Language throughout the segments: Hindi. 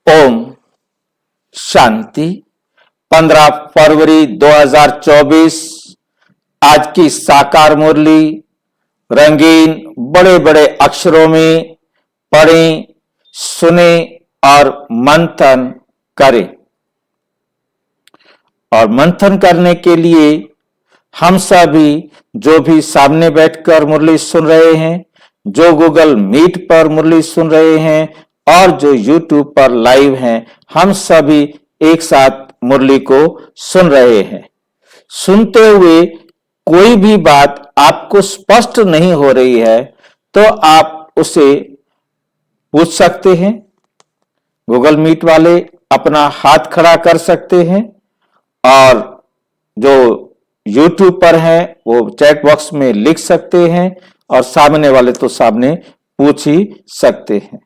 ओम शांति। 15 फरवरी 2024 आज की साकार मुरली रंगीन बड़े बड़े अक्षरों में पढ़ें, सुने और मंथन करें। और मंथन करने के लिए हम सभी जो भी सामने बैठकर मुरली सुन रहे हैं, जो गूगल मीट पर मुरली सुन रहे हैं और जो यूट्यूब पर लाइव हैं, हम सभी एक साथ मुरली को सुन रहे हैं। सुनते हुए कोई भी बात आपको स्पष्ट नहीं हो रही है तो आप उसे पूछ सकते हैं। गूगल मीट वाले अपना हाथ खड़ा कर सकते हैं और जो यूट्यूब पर हैं वो चैट बॉक्स में लिख सकते हैं और सामने वाले तो सामने पूछ ही सकते हैं,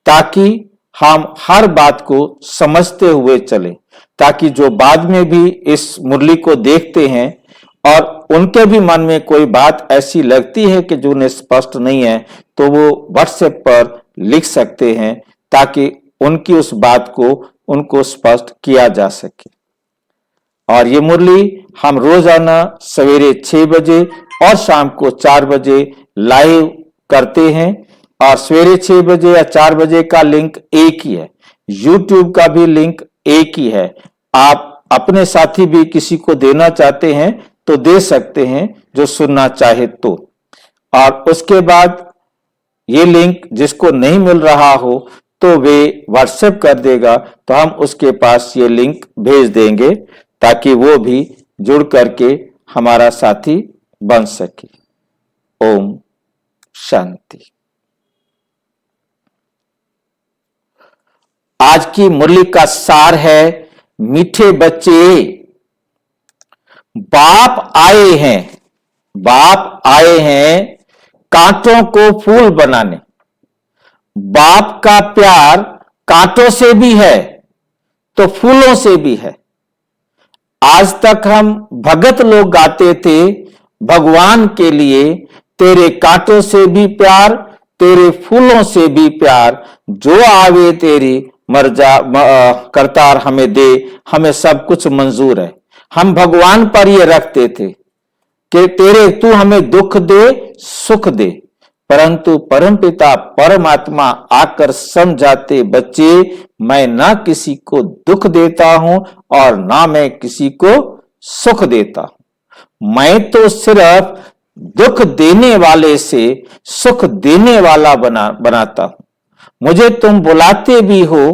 ताकि हम हर बात को समझते हुए चलें, ताकि जो बाद में भी इस मुरली को देखते हैं और उनके भी मन में कोई बात ऐसी लगती है कि जो उन्हें स्पष्ट नहीं है तो वो व्हाट्सएप पर लिख सकते हैं, ताकि उनकी उस बात को उनको स्पष्ट किया जा सके। और ये मुरली हम रोजाना सवेरे 6 बजे और शाम को 4 बजे लाइव करते हैं। और सवेरे 6 बजे या 4 बजे का लिंक एक ही है, यूट्यूब का भी लिंक एक ही है। आप अपने साथी भी किसी को देना चाहते हैं तो दे सकते हैं, जो सुनना चाहे तो। और उसके बाद ये लिंक जिसको नहीं मिल रहा हो तो वे व्हाट्सएप कर देगा, तो हम उसके पास ये लिंक भेज देंगे ताकि वो भी जुड़ करके हमारा साथी बन सके। ओम शांति। आज की मुरली का सार है, मीठे बच्चे बाप आए हैं कांटों को फूल बनाने। बाप का प्यार कांटों से भी है तो फूलों से भी है। आज तक हम भगत लोग गाते थे, भगवान के लिए तेरे कांटों से भी प्यार, तेरे फूलों से भी प्यार, जो आवे तेरी मर्जा करतार हमें दे, हमें सब कुछ मंजूर है। हम भगवान पर ये रखते थे कि तेरे तू हमें दुख दे सुख दे, परंतु परमपिता परमात्मा आकर समझाते, बच्चे मैं ना किसी को दुख देता हूं और ना मैं किसी को सुख देता हूं। मैं तो सिर्फ दुख देने वाले से सुख देने वाला बनाता हूं। मुझे तुम बुलाते भी हो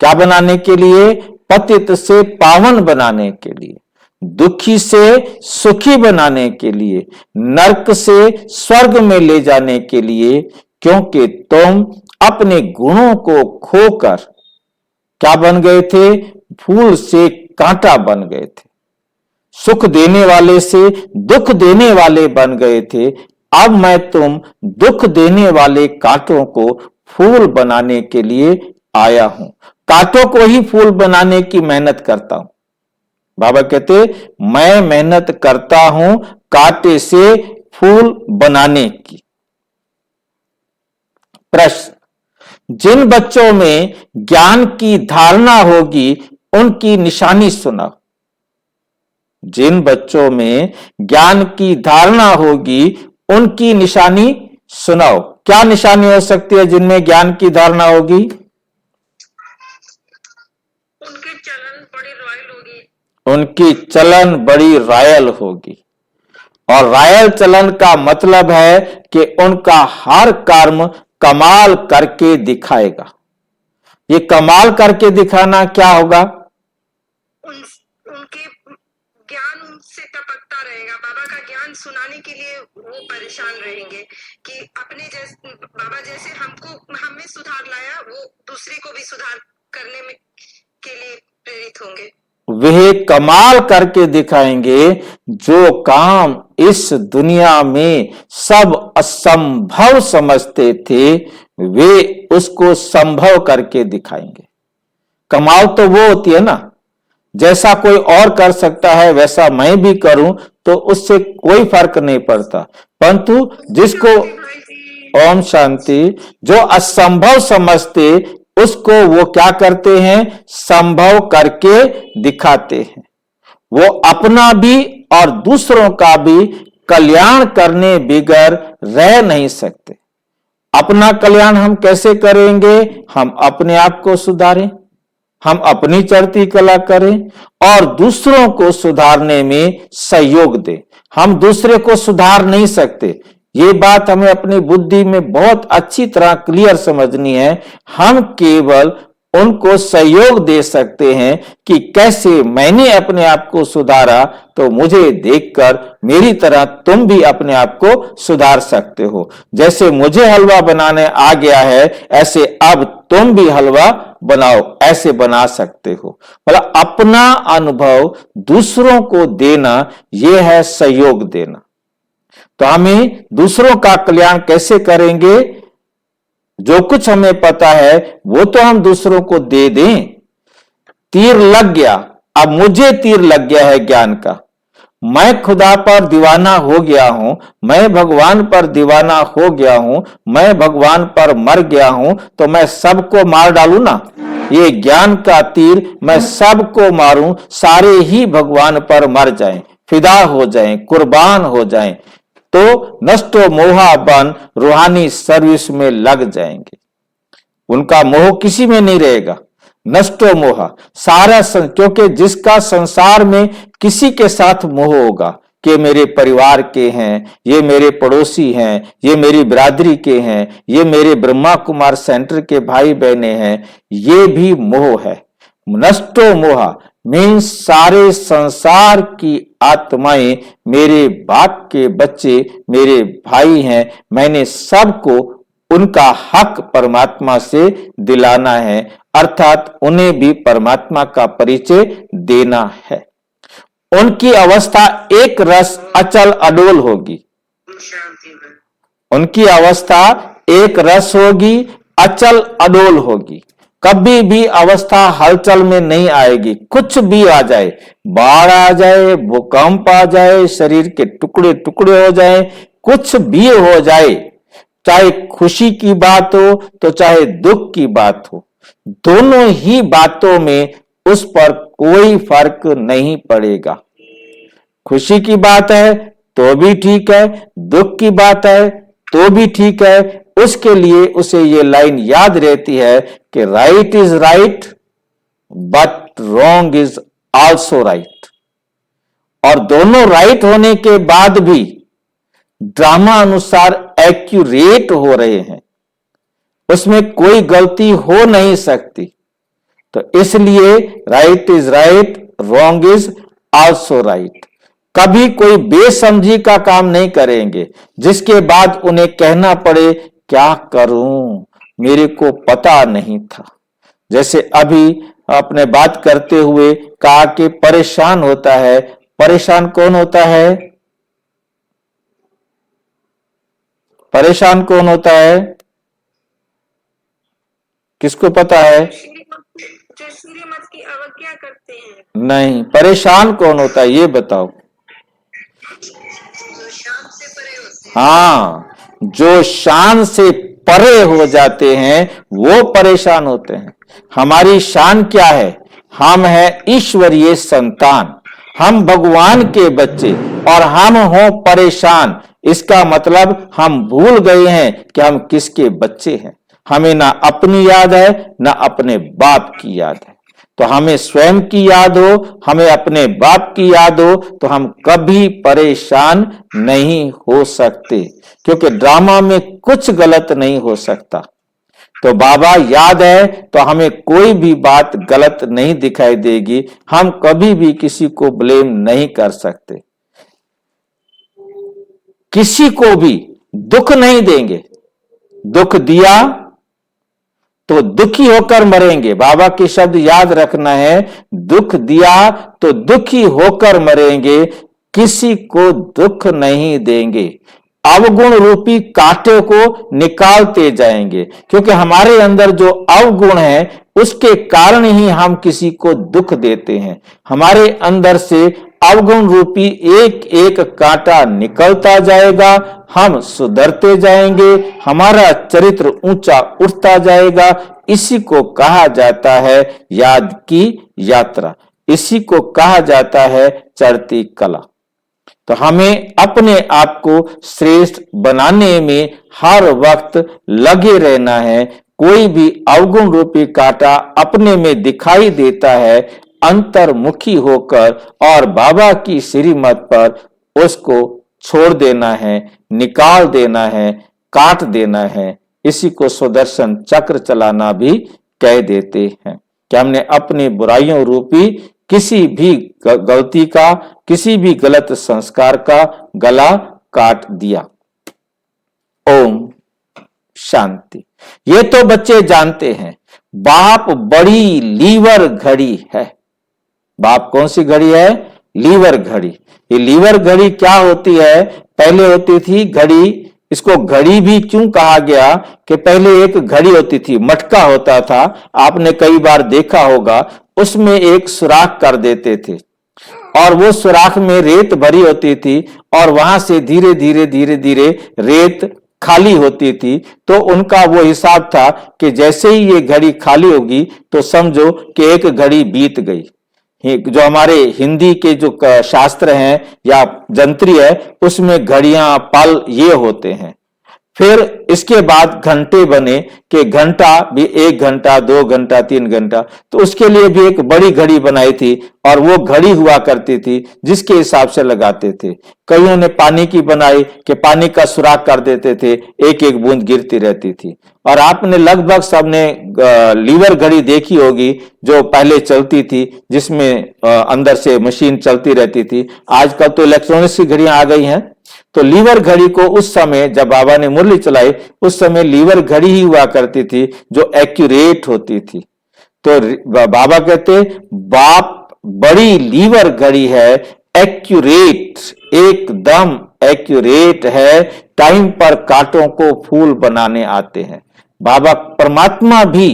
क्या बनाने के लिए? पतित से पावन बनाने के लिए, दुखी से सुखी बनाने के लिए, नरक से स्वर्ग में ले जाने के लिए। क्योंकि तुम अपने गुणों को खोकर क्या बन गए थे? फूल से कांटा बन गए थे। सुख देने वाले से दुख देने वाले बन गए थे। अब मैं तुम दुख देने वाले कांटों को फूल बनाने के लिए आया हूं। कांटों को ही फूल बनाने की मेहनत करता हूं। बाबा कहते मैं मेहनत करता हूं कांटे से फूल बनाने की। प्रश्न, जिन बच्चों में ज्ञान की धारणा होगी उनकी निशानी सुनाओ। जिन बच्चों में ज्ञान की धारणा होगी उनकी निशानी सुनाओ। क्या निशानी हो सकती है जिनमें ज्ञान की धारणा होगी? उनकी चलन बड़ी रॉयल होगी। उनकी चलन बड़ी रॉयल होगी। और रॉयल चलन का मतलब है कि उनका हर कर्म कमाल करके दिखाएगा। ये कमाल करके दिखाना क्या होगा? उनके ज्ञान उनसे टपकता रहेगा। बाबा का ज्ञान सुनाने के लिए वो परेशान रहेंगे कि अपने जैसे बाबा जैसे हमें सुधार लाया, वो दूसरे को भी सुधार करने में के लिए प्रेरित होंगे। वे कमाल करके दिखाएंगे। जो काम इस दुनिया में सब असंभव समझते थे वे उसको संभव करके दिखाएंगे। कमाल तो वो होती है ना, जैसा कोई और कर सकता है वैसा मैं भी करूं तो उससे कोई फर्क नहीं पड़ता, परंतु जिसको ओम शांति, जो असंभव समझते उसको वो क्या करते हैं, संभव करके दिखाते हैं। वो अपना भी और दूसरों का भी कल्याण करने बिगर रह नहीं सकते। अपना कल्याण हम कैसे करेंगे, हम अपने आप को सुधारें, हम अपनी चढ़ती कला करें और दूसरों को सुधारने में सहयोग दें। हम दूसरे को सुधार नहीं सकते, ये बात हमें अपनी बुद्धि में बहुत अच्छी तरह क्लियर समझनी है। हम केवल उनको सहयोग दे सकते हैं कि कैसे मैंने अपने आप को सुधारा तो मुझे देखकर मेरी तरह तुम भी अपने आप को सुधार सकते हो। जैसे मुझे हलवा बनाने आ गया है, ऐसे अब तुम भी हलवा बनाओ, ऐसे बना सकते हो। मतलब अपना अनुभव दूसरों को देना, यह है सहयोग देना। तो हमें दूसरों का कल्याण कैसे करेंगे, जो कुछ हमें पता है वो तो हम दूसरों को दे दें। तीर लग गया, अब मुझे तीर लग गया है ज्ञान का, मैं खुदा पर दीवाना हो गया हूं, मैं भगवान पर दीवाना हो गया हूं, मैं भगवान पर मर गया हूं, तो मैं सबको मार डालूं ना। ये ज्ञान का तीर मैं सबको मारूं, सारे ही भगवान पर मर जाएं, फिदा हो जाएं, कुर्बान हो जाएं, तो नष्टो मोहा बन रूहानी सर्विस में लग जाएंगे। उनका मोह किसी में नहीं रहेगा, नष्टो मोहा सारा क्योंकि जिसका संसार में किसी के साथ मोह होगा कि मेरे परिवार के हैं, ये मेरे पड़ोसी हैं, ये मेरी बिरादरी के हैं, ये मेरे ब्रह्मा कुमार सेंटर के भाई बहने हैं, ये भी मोह है। नष्टो मोहा मीन्स सारे संसार की आत्माएं मेरे बाप के बच्चे, मेरे भाई हैं, मैंने सबको उनका हक परमात्मा से दिलाना है, अर्थात उन्हें भी परमात्मा का परिचय देना है। उनकी अवस्था एक रस अचल अडोल होगी, उनकी अवस्था एक रस होगी, अचल अडोल होगी, कभी भी अवस्था हलचल में नहीं आएगी। कुछ भी आ जाए, बाढ़ आ जाए, भूकंप आ जाए, शरीर के टुकड़े टुकड़े हो जाए, कुछ भी हो जाए, चाहे खुशी की बात हो तो चाहे दुख की बात हो, दोनों ही बातों में उस पर कोई फर्क नहीं पड़ेगा। खुशी की बात है तो भी ठीक है, दुख की बात है तो भी ठीक है। उसके लिए उसे ये लाइन याद रहती है कि right is right but wrong is also right. और दोनों राइट होने के बाद भी ड्रामा अनुसार एक्यूरेट हो रहे हैं, उसमें कोई गलती हो नहीं सकती। तो इसलिए right is right, wrong is also right. कभी कोई बेसमझी का काम नहीं करेंगे जिसके बाद उन्हें कहना पड़े क्या करूं, मेरे को पता नहीं था। जैसे अभी अपने बात करते हुए कहा कि परेशान होता है। परेशान कौन होता है? परेशान कौन होता है? किसको पता है? जो श्रीमत की अवज्ञा करते हैं। नहीं, परेशान कौन होता है ये बताओ। जो शान से परे होते हैं। हाँ, जो शान से परे हो जाते हैं वो परेशान होते हैं। हमारी शान क्या है? हम है ईश्वरीय संतान, हम भगवान के बच्चे और हम हो परेशान। इसका मतलब हम भूल गए हैं कि हम किसके बच्चे हैं। हमें ना अपनी याद है ना अपने बाप की याद है। तो हमें स्वयं की याद हो, हमें अपने बाप की याद हो, तो हम कभी परेशान नहीं हो सकते, क्योंकि ड्रामा में कुछ गलत नहीं हो सकता। तो बाबा याद है तो हमें कोई भी बात गलत नहीं दिखाई देगी। हम कभी भी किसी को ब्लेम नहीं कर सकते, किसी को भी दुख नहीं देंगे। दुख दिया तो दुखी होकर मरेंगे। बाबा के शब्द याद रखना है, दुख दिया तो दुखी होकर मरेंगे, किसी को दुख नहीं देंगे। अवगुण रूपी कांटे को निकालते जाएंगे, क्योंकि हमारे अंदर जो अवगुण है उसके कारण ही हम किसी को दुख देते हैं। हमारे अंदर से अवगुण रूपी एक एक कांटा निकलता जाएगा, हम सुधरते जाएंगे, हमारा चरित्र ऊंचा उठता जाएगा। इसी को कहा जाता है याद की यात्रा, इसी को कहा जाता है चढ़ती कला। तो हमें अपने आप को श्रेष्ठ बनाने में हर वक्त लगे रहना है। कोई भी अवगुण रूपी कांटा अपने में दिखाई देता है, अंतर्मुखी होकर और बाबा की श्रीमत पर उसको छोड़ देना है, निकाल देना है, काट देना है। इसी को सुदर्शन चक्र चलाना भी कह देते हैं कि हमने अपनी बुराइयों रूपी किसी भी गलती का, किसी भी गलत संस्कार का गला काट दिया। ओम शांति। ये तो बच्चे जानते हैं, बाप बड़ी लीवर घड़ी है। बाप कौन सी घड़ी है? लीवर घड़ी। ये लीवर घड़ी क्या होती है? पहले होती थी घड़ी। इसको घड़ी भी क्यों कहा गया कि पहले एक घड़ी होती थी, मटका होता था, आपने कई बार देखा होगा, उसमें एक सुराख कर देते थे और वो सुराख में रेत भरी होती थी और वहां से धीरे धीरे धीरे धीरे रेत खाली होती थी। तो उनका वो हिसाब था कि जैसे ही ये घड़ी खाली होगी तो समझो कि एक घड़ी बीत गई। जो हमारे हिंदी के जो शास्त्र हैं या जंत्री है, उसमें घड़ियां, पल ये होते हैं। फिर इसके बाद घंटे बने कि घंटा भी 1 घंटा, 2 घंटा, 3 घंटा। तो उसके लिए भी एक बड़ी घड़ी बनाई थी और वो घड़ी हुआ करती थी जिसके हिसाब से लगाते थे। कईयों ने पानी की बनाई कि पानी का सुराख कर देते थे, एक एक बूंद गिरती रहती थी। और आपने लगभग सबने लीवर घड़ी देखी होगी जो पहले चलती थी, जिसमें अंदर से मशीन चलती रहती थी। आजकल तो इलेक्ट्रॉनिक्स की घड़ियां आ गई हैं। तो लीवर घड़ी को उस समय जब बाबा ने मुरली चलाई, उस समय लीवर घड़ी ही हुआ करती थी जो एक्यूरेट होती थी। तो बाबा कहते बाप बड़ी लीवर घड़ी है, एक्यूरेट, एकदम एक्यूरेट है, टाइम पर कांटों को फूल बनाने आते हैं। बाबा परमात्मा भी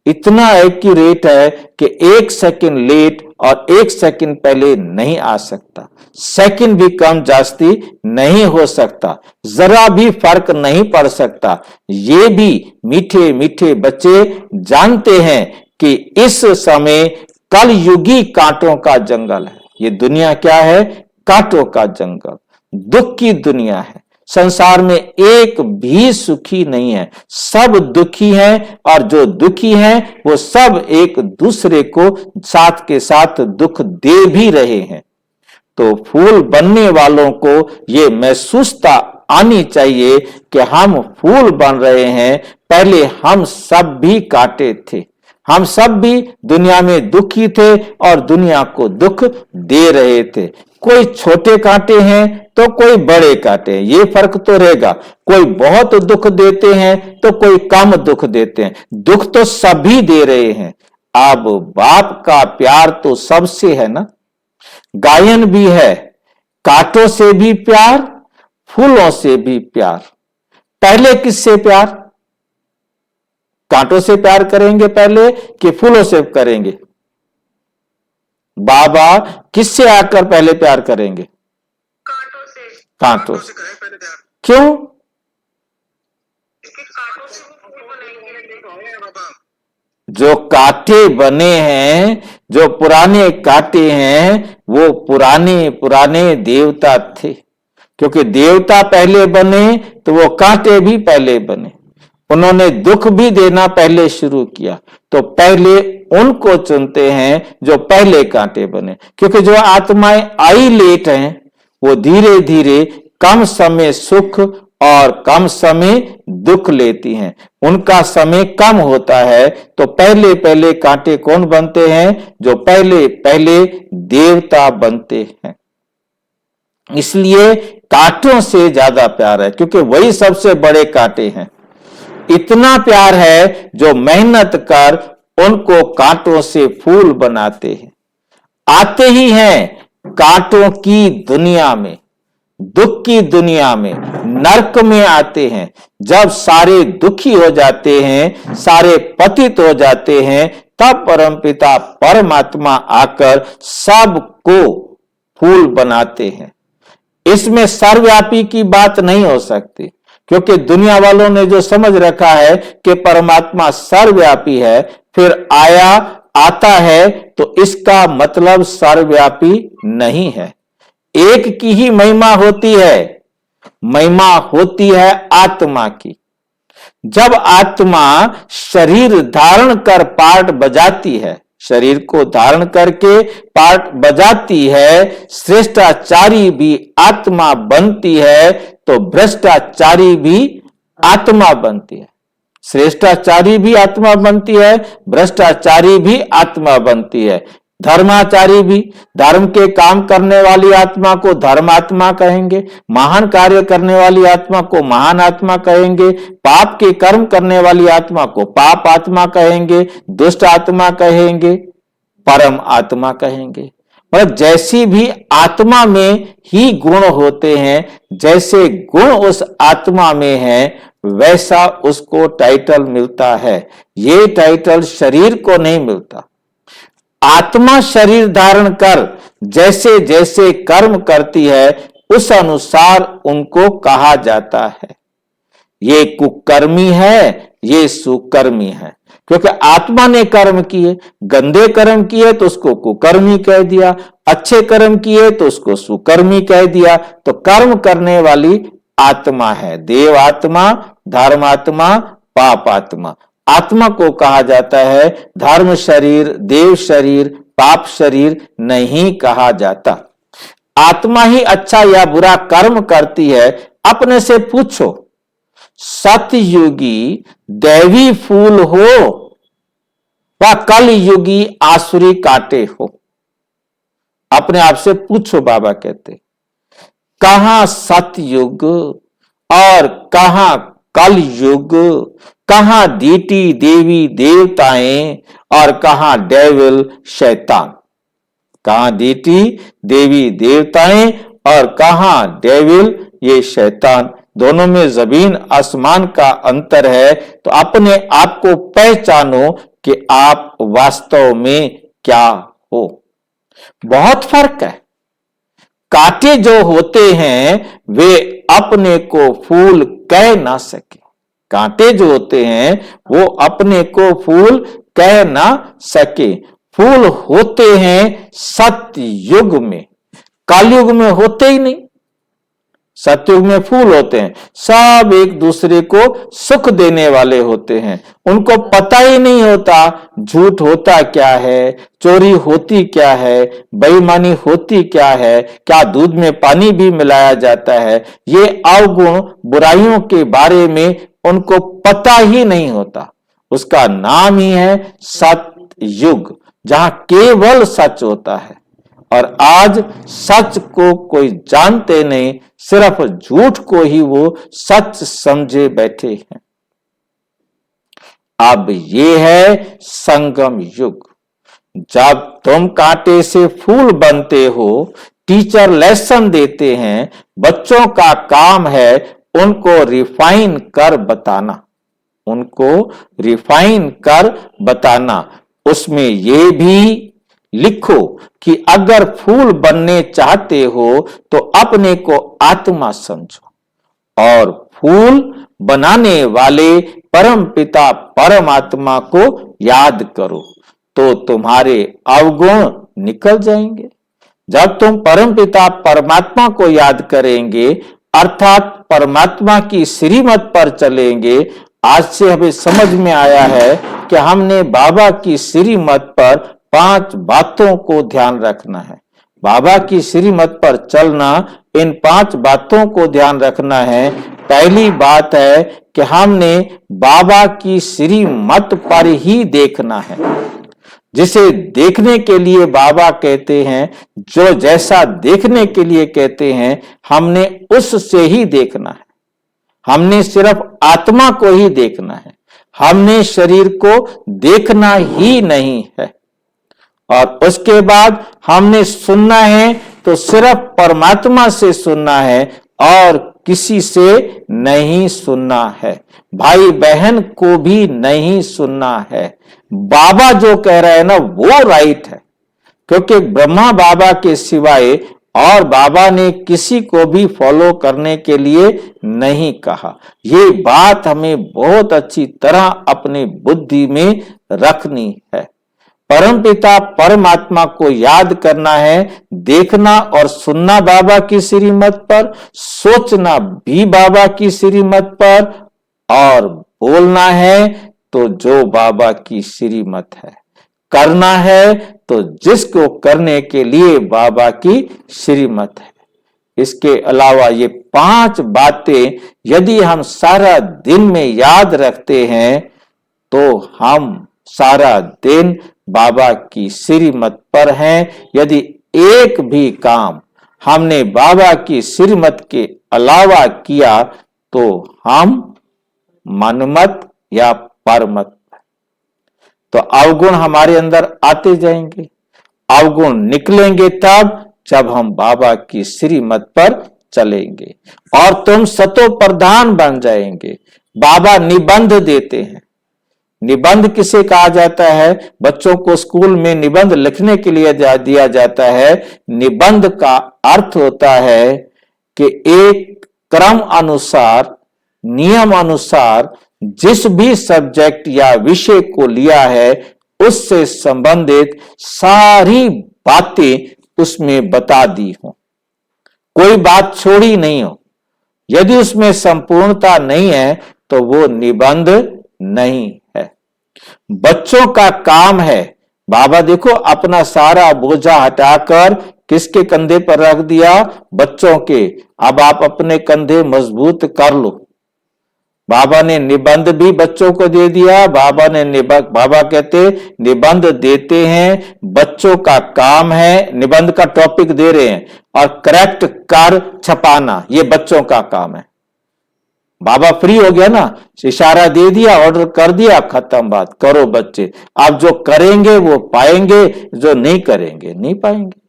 इतना एक्यूरेट है कि 1 सेकंड लेट और 1 सेकंड पहले नहीं आ सकता, सेकंड भी कम जास्ती नहीं हो सकता, जरा भी फर्क नहीं पड़ सकता। ये भी मीठे मीठे बच्चे जानते हैं कि इस समय कलयुगी कांटों का जंगल है। ये दुनिया क्या है? कांटों का जंगल, दुख की दुनिया है। संसार में एक भी सुखी नहीं है, सब दुखी हैं और जो दुखी हैं वो सब एक दूसरे को साथ के साथ दुख दे भी रहे हैं। तो फूल बनने वालों को ये महसूसता आनी चाहिए कि हम फूल बन रहे हैं। पहले हम सब भी कांटे थे, हम सब भी दुनिया में दुखी थे और दुनिया को दुख दे रहे थे। कोई छोटे कांटे हैं तो कोई बड़े कांटे हैं, ये फर्क तो रहेगा। कोई बहुत दुख देते हैं तो कोई कम दुख देते हैं, दुख तो सभी दे रहे हैं। अब बाप का प्यार तो सबसे है ना। गायन भी है, कांटों से भी प्यार, फूलों से भी प्यार। पहले किससे प्यार? कांटों से प्यार करेंगे पहले कि फूलों से करेंगे? बाबा किससे आकर पहले प्यार करेंगे? कांटों से। कांटों से। करें पहले प्यार। क्यों? क्योंकि कांटों से वो फूल बनाएंगे। बाबा जो कांटे बने हैं, जो पुराने कांटे हैं, वो पुराने पुराने देवता थे। क्योंकि देवता पहले बने तो वो कांटे भी पहले बने। उन्होंने दुख भी देना पहले शुरू किया, तो पहले उनको चुनते हैं जो पहले कांटे बने। क्योंकि जो आत्माएं आई लेट हैं वो धीरे धीरे कम समय सुख और कम समय दुख लेती हैं, उनका समय कम होता है। तो पहले पहले कांटे कौन बनते हैं? जो पहले पहले देवता बनते हैं। इसलिए कांटों से ज्यादा प्यार है, क्योंकि वही सबसे बड़े कांटे हैं। इतना प्यार है जो मेहनत कर उनको कांटों से फूल बनाते हैं। आते ही हैं कांटों की दुनिया में, दुख की दुनिया में, नरक में आते हैं। जब सारे दुखी हो जाते हैं, सारे पतित हो जाते हैं, तब परमपिता परमात्मा आकर सबको फूल बनाते हैं। इसमें सर्वव्यापी की बात नहीं हो सकती, क्योंकि दुनिया वालों ने जो समझ रखा है कि परमात्मा सर्वव्यापी है, फिर आता है, तो इसका मतलब सर्वव्यापी नहीं है। एक की ही महिमा होती है, महिमा होती है आत्मा की। जब आत्मा शरीर धारण कर पार्ट बजाती है, शरीर को धारण करके पार्ट बजाती है, श्रेष्ठाचारी भी आत्मा बनती है, तो भ्रष्टाचारी भी आत्मा बनती है। श्रेष्ठाचारी भी आत्मा बनती है, भ्रष्टाचारी भी आत्मा बनती है। धर्माचारी भी, धर्म के काम करने वाली आत्मा को धर्मात्मा कहेंगे, महान कार्य करने वाली आत्मा को महान आत्मा कहेंगे, पाप के कर्म करने वाली आत्मा को पाप आत्मा कहेंगे, दुष्ट आत्मा कहेंगे, परम आत्मा कहेंगे। मतलब जैसी भी आत्मा में ही गुण होते हैं, जैसे गुण उस आत्मा में है, वैसा उसको टाइटल मिलता है। ये टाइटल शरीर को नहीं मिलता। आत्मा शरीर धारण कर जैसे जैसे कर्म करती है, उस अनुसार उनको कहा जाता है। ये कुकर्मी है, ये सुकर्मी है, क्योंकि आत्मा ने कर्म किए। गंदे कर्म किए तो उसको कुकर्मी कह दिया, अच्छे कर्म किए तो उसको सुकर्मी कह दिया। तो कर्म करने वाली आत्मा है, देव आत्मा, धर्मात्मा, पाप आत्मा। आत्मा को कहा जाता है, धर्म शरीर, देव शरीर, पाप शरीर नहीं कहा जाता। आत्मा ही अच्छा या बुरा कर्म करती है। अपने से पूछो, सतयुगी दैवी फूल हो व कलयुगी आसुरी कांटे हो? अपने आप से पूछो। बाबा कहते, कहां सतयुग और कहां कलयुग, कहां डीटी देवी देवताएं और कहां डेविल शैतान। कहां डीटी देवी देवताएं और कहां डेविल ये शैतान। दोनों में जमीन आसमान का अंतर है। तो अपने आप को पहचानो कि आप वास्तव में क्या हो। बहुत फर्क है। कांटे जो होते हैं वे अपने को फूल कह ना सके। कांटे जो होते हैं वो अपने को फूल कह ना सके। फूल होते हैं सतयुग में, कलयुग में होते ही नहीं। सतयुग में फूल होते हैं, सब एक दूसरे को सुख देने वाले होते हैं। उनको पता ही नहीं होता झूठ होता क्या है, चोरी होती क्या है, बेईमानी होती क्या है, क्या दूध में पानी भी मिलाया जाता है। ये अवगुण बुराइयों के बारे में उनको पता ही नहीं होता। उसका नाम ही है सतयुग, जहां केवल सच होता है। और आज सच को कोई जानते नहीं, सिर्फ झूठ को ही वो सच समझे बैठे हैं। अब ये है संगम युग। जब तुम कांटे से फूल बनते हो, टीचर लेसन देते हैं, बच्चों का काम है उनको रिफाइन कर बताना, उनको रिफाइन कर बताना। उसमें ये भी लिखो कि अगर फूल बनने चाहते हो तो अपने को आत्मा समझो और फूल बनाने वाले परम पिता परमात्मा को याद करो, तो तुम्हारे अवगुण निकल जाएंगे। जब तुम परम पिता परमात्मा को याद करेंगे, अर्थात परमात्मा की श्रीमत पर चलेंगे। आज से हमें समझ में आया है कि हमने बाबा की श्रीमत पर 5 बातों को ध्यान रखना है। बाबा की श्रीमत पर चलना, इन 5 बातों को ध्यान रखना है। पहली बात है कि हमने बाबा की श्रीमत पर ही देखना है। जिसे देखने के लिए बाबा कहते हैं, जो जैसा देखने के लिए कहते हैं, हमने उससे ही देखना है। हमने सिर्फ आत्मा को ही देखना है, हमने शरीर को देखना ही नहीं है। और उसके बाद हमने सुनना है तो सिर्फ परमात्मा से सुनना है और किसी से नहीं सुनना है, भाई बहन को भी नहीं सुनना है। बाबा जो कह रहे हैं ना वो राइट है, क्योंकि ब्रह्मा बाबा के सिवाय और बाबा ने किसी को भी फॉलो करने के लिए नहीं कहा। ये बात हमें बहुत अच्छी तरह अपनी बुद्धि में रखनी है। परमपिता परमात्मा को याद करना है, देखना और सुनना बाबा की श्रीमत पर, सोचना भी बाबा की श्रीमत पर, और बोलना है तो जो बाबा की श्रीमत है, करना है तो जिसको करने के लिए बाबा की श्रीमत है। इसके अलावा ये 5 बातें यदि हम सारा दिन में याद रखते हैं तो हम सारा दिन बाबा की श्रीमत पर हैं। यदि एक भी काम हमने बाबा की श्रीमत के अलावा किया तो हम मनमत या परमत। तो अवगुण हमारे अंदर आते जाएंगे, अवगुण निकलेंगे तब जब हम बाबा की श्रीमत पर चलेंगे, और तुम सतो प्रधान बन जाएंगे। बाबा निबंध देते हैं। निबंध किसे कहा जाता है? बच्चों को स्कूल में निबंध लिखने के लिए दिया जाता है। निबंध का अर्थ होता है कि एक क्रम अनुसार, नियम अनुसार जिस भी सब्जेक्ट या विषय को लिया है उससे संबंधित सारी बातें उसमें बता दी हो, कोई बात छोड़ी नहीं हो। यदि उसमें संपूर्णता नहीं है तो वो निबंध नहीं है। बच्चों का काम है, बाबा देखो अपना सारा बोझा हटाकर किसके कंधे पर रख दिया? बच्चों के। अब आप अपने कंधे मजबूत कर लो। बाबा ने निबंध भी बच्चों को दे दिया। बाबा कहते निबंध देते हैं, बच्चों का काम है, निबंध का टॉपिक दे रहे हैं और करेक्ट कर छपाना ये बच्चों का काम है। बाबा फ्री हो गया ना, इशारा दे दिया, ऑर्डर कर दिया, खत्म बात। करो बच्चे। अब जो करेंगे वो पाएंगे, जो नहीं करेंगे नहीं पाएंगे।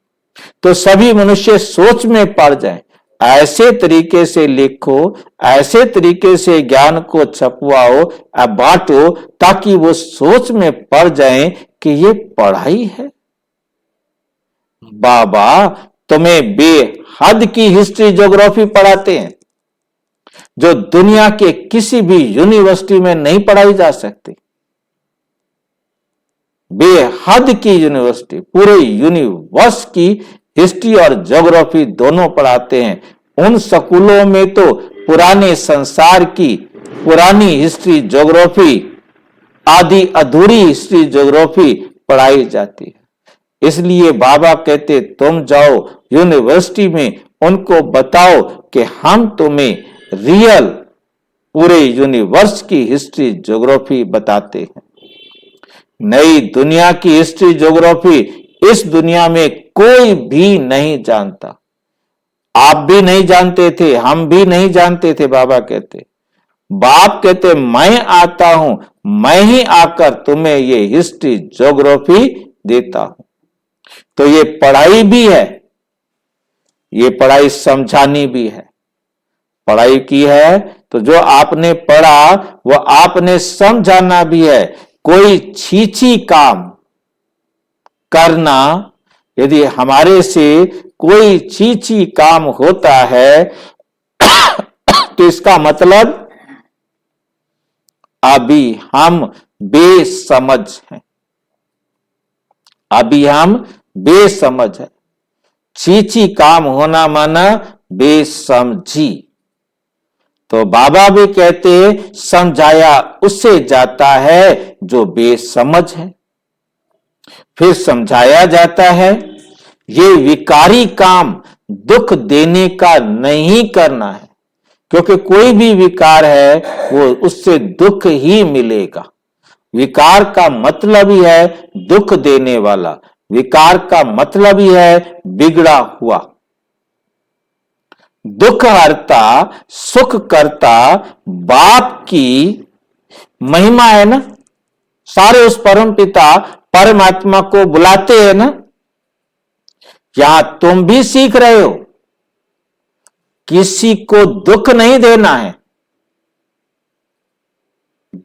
तो सभी मनुष्य सोच में पड़ जाएं, ऐसे तरीके से लिखो, ऐसे तरीके से ज्ञान को छपवाओ, बांटो, ताकि वो सोच में पड़ जाएं कि ये पढ़ाई है। बाबा तुम्हें बेहद की हिस्ट्री ज्योग्राफी पढ़ाते हैं जो दुनिया के किसी भी यूनिवर्सिटी में नहीं पढ़ाई जा सकती। बेहद की यूनिवर्सिटी, पूरे यूनिवर्स की हिस्ट्री और ज्योग्राफी दोनों पढ़ाते हैं। उन स्कूलों में तो पुराने संसार की पुरानी हिस्ट्री ज्योग्राफी, आधी अधूरी हिस्ट्री ज्योग्राफी पढ़ाई जाती है। इसलिए बाबा कहते तुम जाओ यूनिवर्सिटी में, उनको बताओ कि हम तुम्हें रियल पूरे यूनिवर्स की हिस्ट्री ज्योग्राफी बताते हैं। नई दुनिया की हिस्ट्री ज्योग्राफी इस दुनिया में कोई भी नहीं जानता। आप भी नहीं जानते थे, हम भी नहीं जानते थे। बाबा कहते, बाप कहते मैं आता हूं, मैं ही आकर तुम्हें ये हिस्ट्री ज्योग्राफी देता हूं। तो ये पढ़ाई भी है, ये पढ़ाई समझानी भी है। पढ़ाई की है तो जो आपने पढ़ा वो आपने समझाना भी है। कोई छीछी काम करना, यदि हमारे से कोई छीछी काम होता है तो इसका मतलब अभी हम बेसमझ हैं, अभी हम बेसमझ हैं। छीछी काम होना माना बेसमझी। तो बाबा भी कहते समझाया उससे जाता है जो बेसमझ है। फिर समझाया जाता है ये विकारी काम दुख देने का नहीं करना है, क्योंकि कोई भी विकार है वो उससे दुख ही मिलेगा। विकार का मतलब ही है दुख देने वाला, विकार का मतलब ही है बिगड़ा हुआ। दुख हरता सुख करता बाप की महिमा है ना। सारे उस परम पिता परमात्मा को बुलाते हैं ना। यहां तुम भी सीख रहे हो, किसी को दुख नहीं देना है।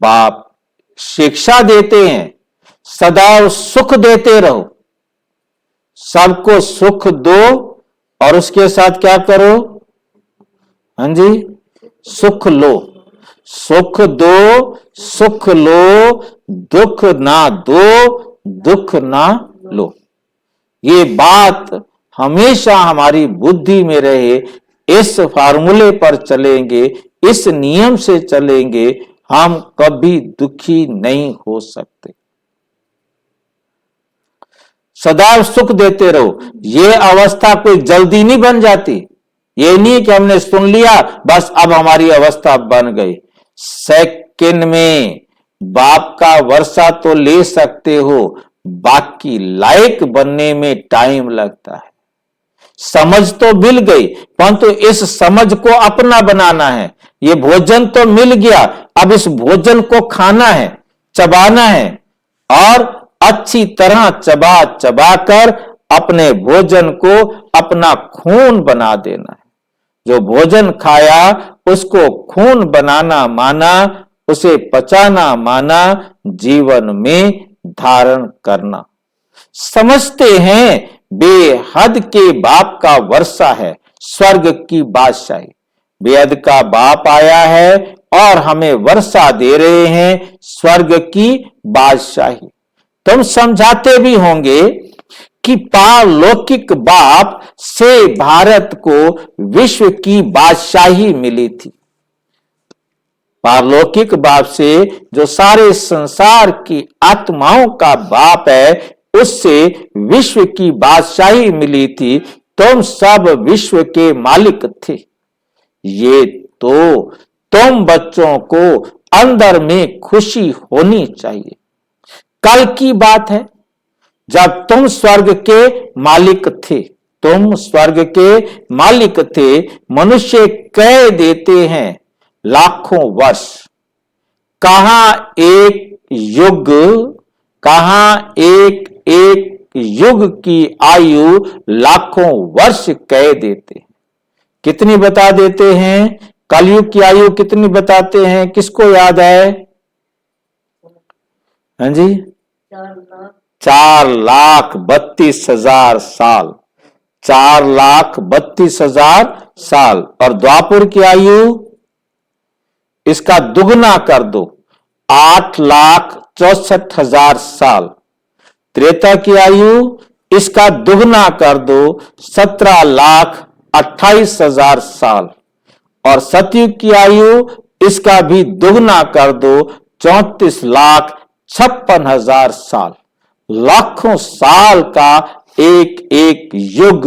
बाप शिक्षा देते हैं, सदैव सुख देते रहो, सबको सुख दो और उसके साथ क्या करो? हाँ जी, सुख लो, सुख दो, सुख लो, दुख ना दो, दुख ना लो। ये बात हमेशा हमारी बुद्धि में रहे। इस फार्मूले पर चलेंगे, इस नियम से चलेंगे, हम कभी दुखी नहीं हो सकते। सदैव सुख देते रहो। ये अवस्था कोई जल्दी नहीं बन जाती। ये नहीं कि हमने सुन लिया बस अब हमारी अवस्था बन गई। सेकंड में बाप का वर्षा तो ले सकते हो, बाकी लायक बनने में टाइम लगता है। समझ तो मिल गई, परंतु इस समझ को अपना बनाना है। ये भोजन तो मिल गया, अब इस भोजन को खाना है, चबाना है और अच्छी तरह चबा चबा कर अपने भोजन को अपना खून बना देना है। जो भोजन खाया उसको खून बनाना माना, उसे पचाना माना, जीवन में धारण करना। समझते हैं बेहद के बाप का वर्षा है स्वर्ग की बादशाही। बेहद का बाप आया है और हमें वर्षा दे रहे हैं स्वर्ग की बादशाही। तुम समझाते भी होंगे कि पारलौकिक बाप से भारत को विश्व की बादशाही मिली थी। पारलौकिक बाप से जो सारे संसार की आत्माओं का बाप है, उससे विश्व की बादशाही मिली थी। तुम सब विश्व के मालिक थे। ये तो तुम बच्चों को अंदर में खुशी होनी चाहिए। कल की बात है जब तुम स्वर्ग के मालिक थे, तुम स्वर्ग के मालिक थे। मनुष्य कह देते हैं लाखों वर्ष, कहां एक युग, कहां एक युग की आयु लाखों वर्ष कह देते हैं। कितनी बता देते हैं? कलयुग की आयु कितनी बताते हैं? किसको याद है? हाँ जी, 4,32,000 साल, 4,32,000 साल। और द्वापर की आयु इसका दुगना कर दो, 8,64,000 साल। त्रेता की आयु इसका दुगना कर दो, 17,28,000 साल। और सतयुग की आयु इसका भी दुगना कर दो, 34,56,000 साल। लाखों साल का एक एक युग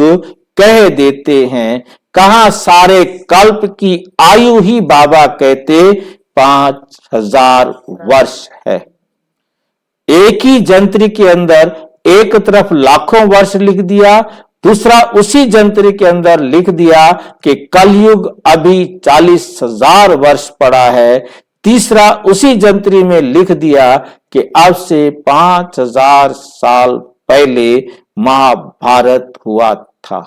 कह देते हैं। कहां सारे कल्प की आयु ही बाबा कहते 5,000 वर्ष है। एक ही जंत्र के अंदर एक तरफ लाखों वर्ष लिख दिया, दूसरा उसी जंत्र के अंदर लिख दिया कि कलयुग अभी 40,000 वर्ष पड़ा है। तीसरा उसी जंत्री में लिख दिया कि अब से 5,000 साल पहले महाभारत हुआ था।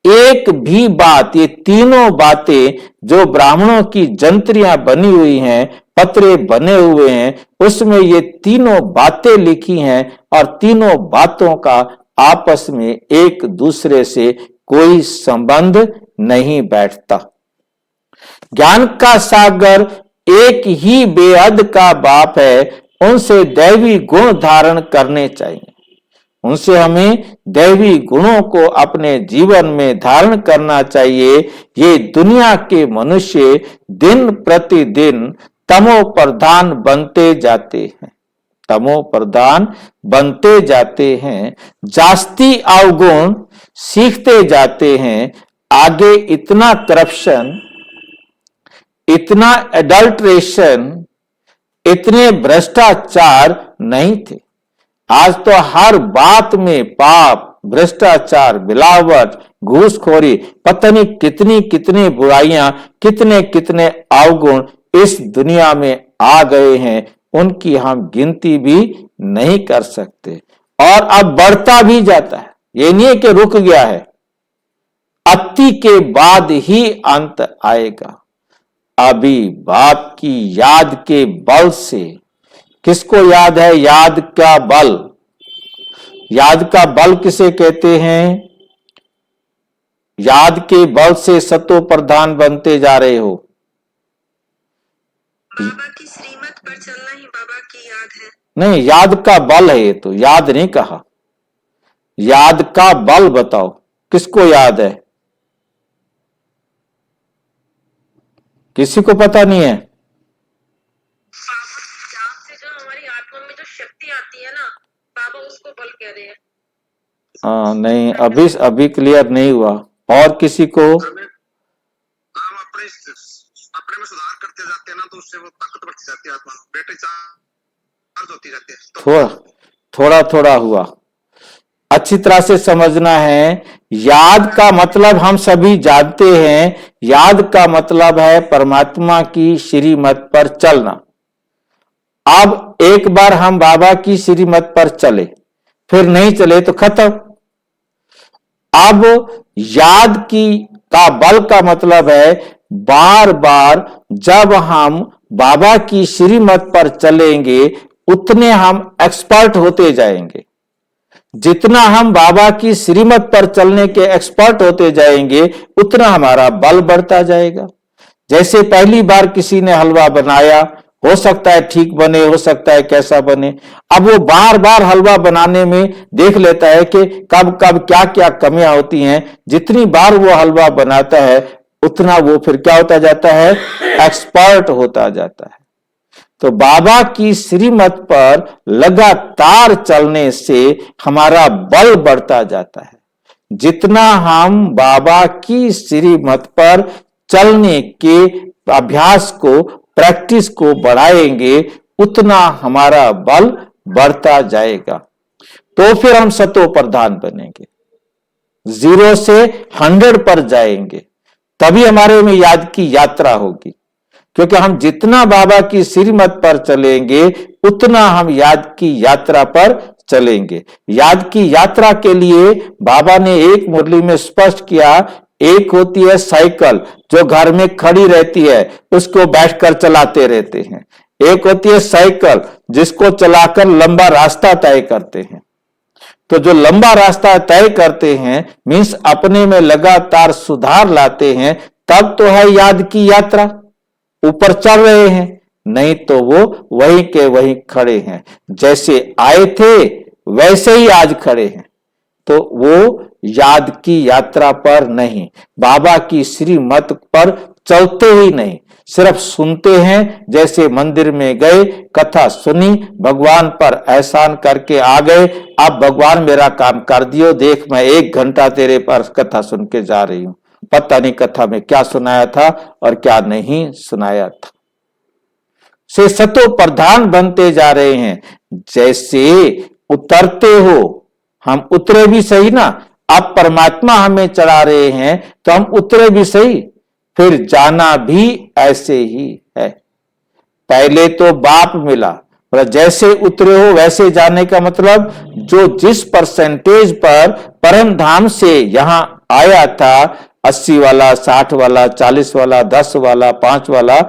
एक भी बात, ये तीनों बातें जो ब्राह्मणों की जंत्रियां बनी हुई हैं, पत्रे बने हुए हैं, उसमें ये तीनों बातें लिखी हैं और तीनों बातों का आपस में एक दूसरे से कोई संबंध नहीं बैठता। ज्ञान का सागर एक ही बेहद का बाप है। उनसे दैवी गुण धारण करने चाहिए। उनसे हमें दैवी गुणों को अपने जीवन में धारण करना चाहिए। ये दुनिया के मनुष्य दिन प्रतिदिन तमो प्रधान बनते जाते हैं, तमो प्रधान बनते जाते हैं, जास्ती अवगुण सीखते जाते हैं। आगे इतना करप्शन, इतना एडल्ट्रेशन, इतने भ्रष्टाचार नहीं थे। आज तो हर बात में पाप, भ्रष्टाचार, मिलावट, घूसखोरी, पता नहीं कितनी कितनी बुराइयां, कितने कितने अवगुण इस दुनिया में आ गए हैं। उनकी हम गिनती भी नहीं कर सकते और अब बढ़ता भी जाता है। ये नहीं है कि रुक गया है, अति के बाद ही अंत आएगा। अभी बाप की याद के बल से, किसको याद है? याद का बल। याद का बल किसे कहते हैं? याद के बल से सतो प्रधान बनते जा रहे हो। बाबा की श्रीमत पर चलना ही बाबा की याद है। नहीं, याद का बल है ये तो, याद नहीं कहा। याद का बल बताओ, किसको याद है? किसी को पता नहीं है? बाबा जाप से जो हमारी आत्मा में जो शक्ति आती है ना, बाबा उसको बल कह रहे हैं। नहीं, अभी क्लियर नहीं हुआ। और किसी को? हम अपने में सुधार करते जाते हैं ना, तो उससे वो ताकत बढ़ती जाती है, आत्मा बैटरी चार्ज होती जाती है। थोड़ा थोड़ा हुआ। अच्छी तरह से समझना है। याद का मतलब हम सभी जानते हैं। याद का मतलब है परमात्मा की श्रीमत पर चलना। अब एक बार हम बाबा की श्रीमत पर चले, फिर नहीं चले तो खत्म। अब याद का बल का मतलब है बार बार जब हम बाबा की श्रीमत पर चलेंगे उतने हम एक्सपर्ट होते जाएंगे। जितना हम बाबा की श्रीमत पर चलने के एक्सपर्ट होते जाएंगे उतना हमारा बल बढ़ता जाएगा। जैसे पहली बार किसी ने हलवा बनाया, हो सकता है ठीक बने, हो सकता है कैसा बने। अब वो बार बार हलवा बनाने में देख लेता है कि कब कब क्या क्या कमियां होती हैं। जितनी बार वो हलवा बनाता है उतना वो फिर क्या होता जाता है? एक्सपर्ट होता जाता है। तो बाबा की श्रीमत पर लगातार चलने से हमारा बल बढ़ता जाता है। जितना हम बाबा की श्रीमत पर चलने के अभ्यास को, प्रैक्टिस को बढ़ाएंगे उतना हमारा बल बढ़ता जाएगा। तो फिर हम सतो प्रधान बनेंगे, 0 से 100 पर जाएंगे। तभी हमारे में याद की यात्रा होगी। क्योंकि हम जितना बाबा की श्रीमत पर चलेंगे उतना हम याद की यात्रा पर चलेंगे। याद की यात्रा के लिए बाबा ने एक मुरली में स्पष्ट किया, एक होती है साइकिल जो घर में खड़ी रहती है, उसको बैठकर चलाते रहते हैं। एक होती है साइकिल जिसको चलाकर लंबा रास्ता तय करते हैं। तो जो लंबा रास्ता तय करते हैं मीन्स अपने में लगातार सुधार लाते हैं, तब तो है याद की यात्रा, ऊपर चढ़ रहे हैं। नहीं तो वो वहीं के वहीं खड़े हैं, जैसे आए थे वैसे ही आज खड़े हैं। तो वो याद की यात्रा पर नहीं, बाबा की श्रीमत पर चलते ही नहीं, सिर्फ सुनते हैं। जैसे मंदिर में गए, कथा सुनी, भगवान पर एहसान करके आ गए, अब भगवान मेरा काम कर दियो, देख मैं 1 घंटा तेरे पर कथा सुन के जा रही हूं, पता नहीं कथा में क्या सुनाया था और क्या नहीं सुनाया था। से सतो प्रधान बनते जा रहे हैं। जैसे उतरते हो, हम उतरे भी सही ना, अब परमात्मा हमें चढ़ा रहे हैं तो हम उतरे भी सही, फिर जाना भी ऐसे ही है। पहले तो बाप मिला, पर जैसे उतरे हो वैसे जाने का मतलब जो जिस परसेंटेज पर परम धाम से यहां आया था, 80 वाला, 60 वाला, 40 वाला, 10 वाला, 5 वाला,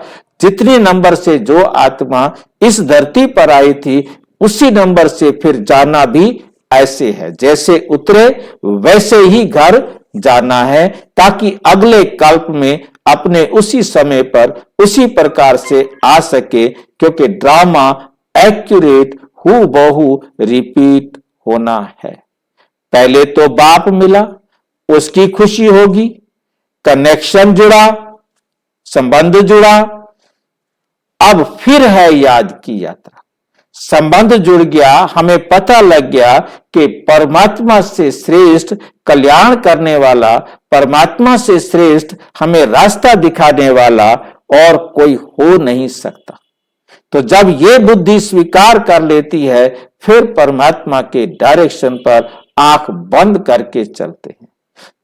जितने नंबर से जो आत्मा इस धरती पर आई थी उसी नंबर से फिर जाना भी ऐसे है। जैसे उतरे वैसे ही घर जाना है, ताकि अगले कल्प में अपने उसी समय पर उसी प्रकार से आ सके। क्योंकि ड्रामा एक्यूरेट हूबहू रिपीट होना है। पहले तो बाप मिला, उसकी खुशी होगी, कनेक्शन जुड़ा, संबंध जुड़ा। अब फिर है याद की यात्रा। संबंध जुड़ गया, हमें पता लग गया कि परमात्मा से श्रेष्ठ कल्याण करने वाला, परमात्मा से श्रेष्ठ हमें रास्ता दिखाने वाला और कोई हो नहीं सकता। तो जब ये बुद्धि स्वीकार कर लेती है, फिर परमात्मा के डायरेक्शन पर आंख बंद करके चलते हैं।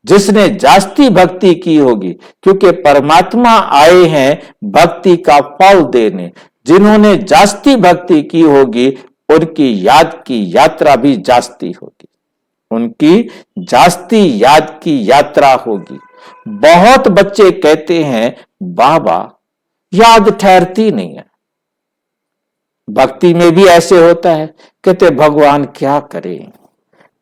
जिसने जास्ती भक्ति की होगी, क्योंकि परमात्मा आए हैं भक्ति का फल देने, जिन्होंने जास्ती भक्ति की होगी उनकी याद की यात्रा भी जास्ती होगी। उनकी जास्ती याद की यात्रा होगी। बहुत बच्चे कहते हैं बाबा याद ठहरती नहीं है। भक्ति में भी ऐसे होता है, कहते भगवान क्या करें,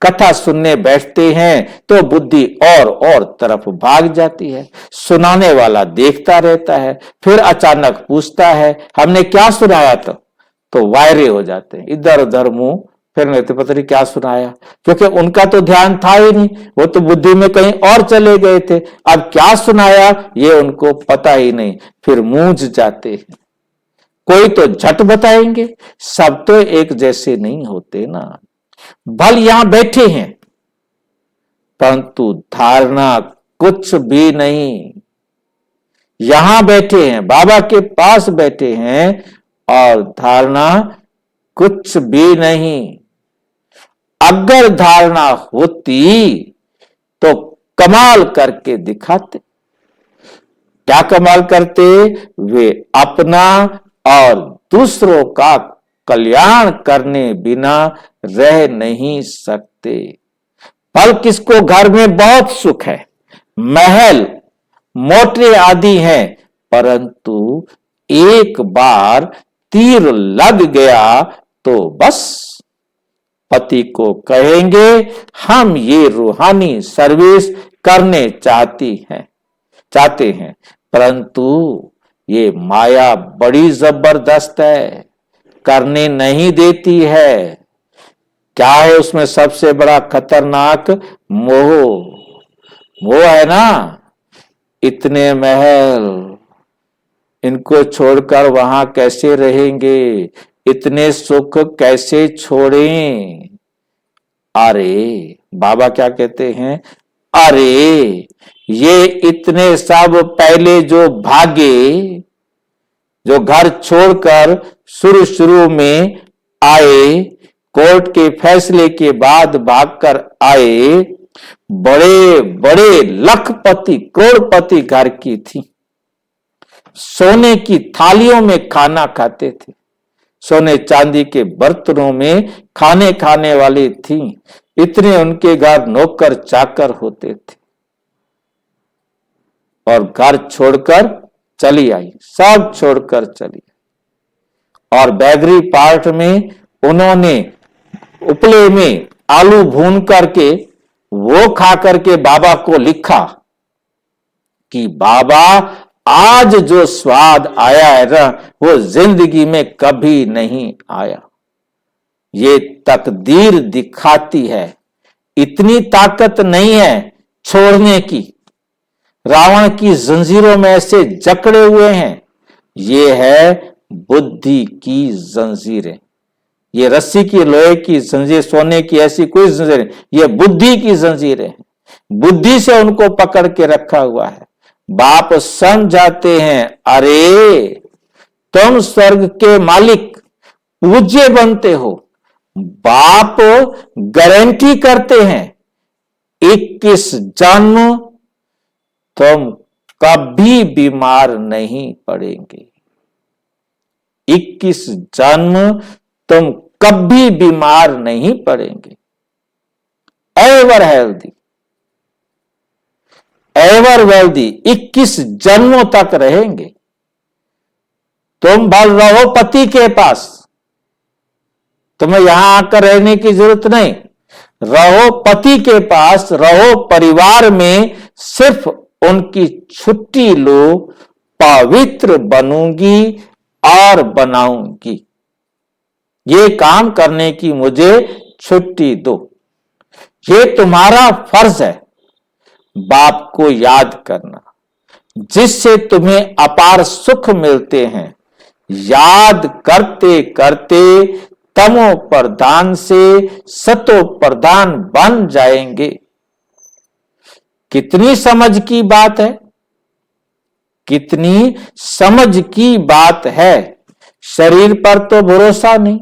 कथा सुनने बैठते हैं तो बुद्धि और तरफ भाग जाती है। सुनाने वाला देखता रहता है, फिर अचानक पूछता है हमने क्या सुनाया, तो वायरे हो जाते हैं, इधर उधर मुंह फिर तो पता नहीं क्या सुनाया, क्योंकि उनका तो ध्यान था ही नहीं, वो तो बुद्धि में कहीं और चले गए थे। अब क्या सुनाया ये उनको पता ही नहीं, फिर मूंझ जाते हैं। कोई तो झट बताएंगे, सब तो एक जैसे नहीं होते ना। भल यहां बैठे हैं परंतु धारणा कुछ भी नहीं। यहां बैठे हैं, बाबा के पास बैठे हैं और धारणा कुछ भी नहीं। अगर धारणा होती तो कमाल करके दिखाते। क्या कमाल करते? वे अपना और दूसरों का कल्याण करने बिना रह नहीं सकते। फल किसको घर में बहुत सुख है, महल मोटरे आदि हैं, परंतु एक बार तीर लग गया तो बस पति को कहेंगे हम ये रूहानी सर्विस करने चाहते हैं, परंतु ये माया बड़ी जबरदस्त है, करने नहीं देती है। क्या है उसमें सबसे बड़ा खतरनाक? मोह है ना। इतने महल, इनको छोड़कर वहां कैसे रहेंगे, इतने सुख कैसे छोड़ें। अरे बाबा क्या कहते हैं, अरे ये इतने सब पहले जो भागे, जो घर छोड़कर शुरू में आए, कोर्ट के फैसले के बाद भागकर आए, बड़े बड़े लखपति करोड़पति घर की थी, सोने की थालियों में खाना खाते थे, सोने चांदी के बर्तनों में खाने वाली थी। इतने उनके घर नौकर चाकर होते थे और घर छोड़कर चली आई, सब छोड़कर चली आई। और बैगरी पार्ट में उन्होंने उपले में आलू भून करके वो खा करके बाबा को लिखा कि बाबा आज जो स्वाद आया है ना, वो जिंदगी में कभी नहीं आया। ये तकदीर दिखाती है, इतनी ताकत नहीं है छोड़ने की। रावण की जंजीरों में ऐसे जकड़े हुए हैं, ये है बुद्धि की जंजीरें। ये रस्सी की, लोहे की जंजीर, सोने की ऐसी कोई जंजीर, ये बुद्धि की जंजीरें हैं। बुद्धि से उनको पकड़ के रखा हुआ है। बाप समझाते हैं अरे तुम स्वर्ग के मालिक पूज्य बनते हो। बाप गारंटी करते हैं 21 जन्म तुम कभी बीमार नहीं पड़ेंगे। 21 जन्म तुम कभी बीमार नहीं पड़ेंगे। एवर हेल्दी, एवर वेल्दी, 21 जन्मों तक रहेंगे। तुम भल रहो पति के पास, तुम्हें यहां आकर रहने की जरूरत नहीं। रहो पति के पास, रहो परिवार में, सिर्फ उनकी छुट्टी लो, पवित्र बनूंगी और बनाऊंगी। ये काम करने की मुझे छुट्टी दो। ये तुम्हारा फर्ज है बाप को याद करना, जिससे तुम्हें अपार सुख मिलते हैं। याद करते करते तमो प्रधान से सतो प्रधान बन जाएंगे। कितनी समझ की बात है, कितनी समझ की बात है। शरीर पर तो भरोसा नहीं,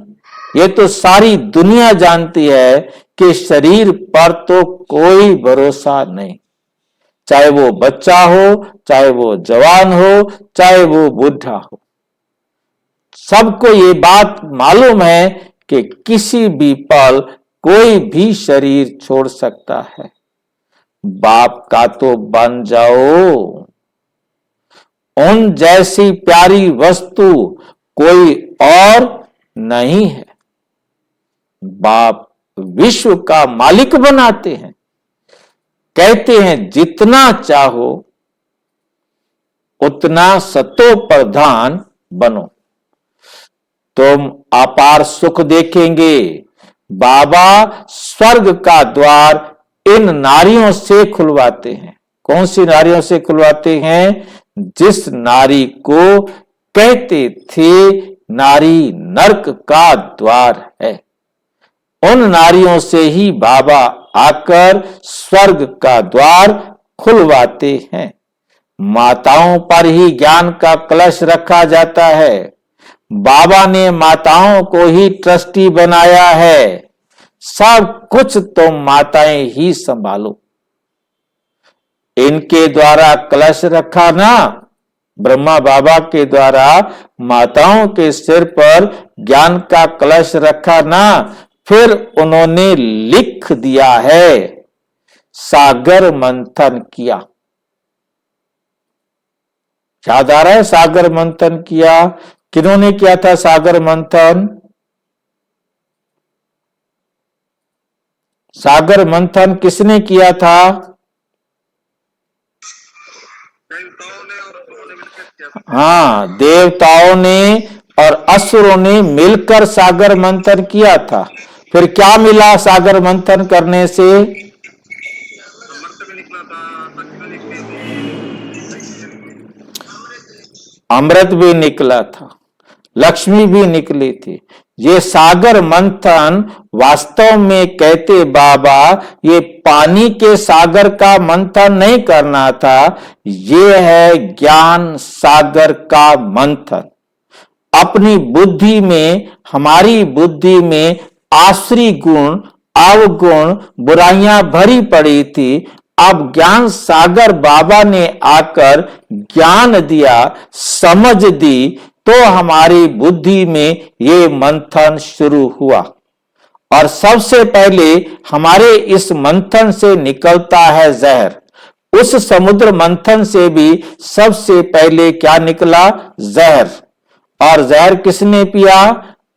ये तो सारी दुनिया जानती है कि शरीर पर तो कोई भरोसा नहीं। चाहे वो बच्चा हो, चाहे वो जवान हो, चाहे वो बूढ़ा हो, सबको ये बात मालूम है कि किसी भी पल कोई भी शरीर छोड़ सकता है। बाप का तो बन जाओ। उन जैसी प्यारी वस्तु कोई और नहीं है। बाप विश्व का मालिक बनाते हैं। कहते हैं जितना चाहो उतना सतो प्रधान बनो, तुम अपार सुख देखेंगे। बाबा स्वर्ग का द्वार इन नारियों से खुलवाते हैं। कौन सी नारियों से खुलवाते हैं? जिस नारी को कहते थे नारी नरक का द्वार है, उन नारियों से ही बाबा आकर स्वर्ग का द्वार खुलवाते हैं। माताओं पर ही ज्ञान का कलश रखा जाता है। बाबा ने माताओं को ही ट्रस्टी बनाया है। सब कुछ तुम माताएं ही संभालो। इनके द्वारा कलश रखा ना, ब्रह्मा बाबा के द्वारा माताओं के सिर पर ज्ञान का कलश रखा ना, फिर उन्होंने लिख दिया है, सागर मंथन किया। याद आ रहा है? सागर मंथन किया। किन्होंने किया था सागर मंथन? सागर मंथन किसने किया था? हाँ, देवताओं ने और असुरों ने मिलकर सागर मंथन किया था। फिर क्या मिला सागर मंथन करने से? अमृत भी निकला था, लक्ष्मी भी निकली थी। ये सागर मंथन वास्तव में कहते बाबा ये पानी के सागर का मंथन नहीं करना था, ये है ज्ञान सागर का मंथन। अपनी बुद्धि में, हमारी बुद्धि में आसुरी गुण, अवगुण, बुराइयां भरी पड़ी थी। अब ज्ञान सागर बाबा ने आकर ज्ञान दिया, समझ दी, तो हमारी बुद्धि में ये मंथन शुरू हुआ। और सबसे पहले हमारे इस मंथन से निकलता है जहर। उस समुद्र मंथन से भी सबसे पहले क्या निकला? जहर। और जहर किसने पिया?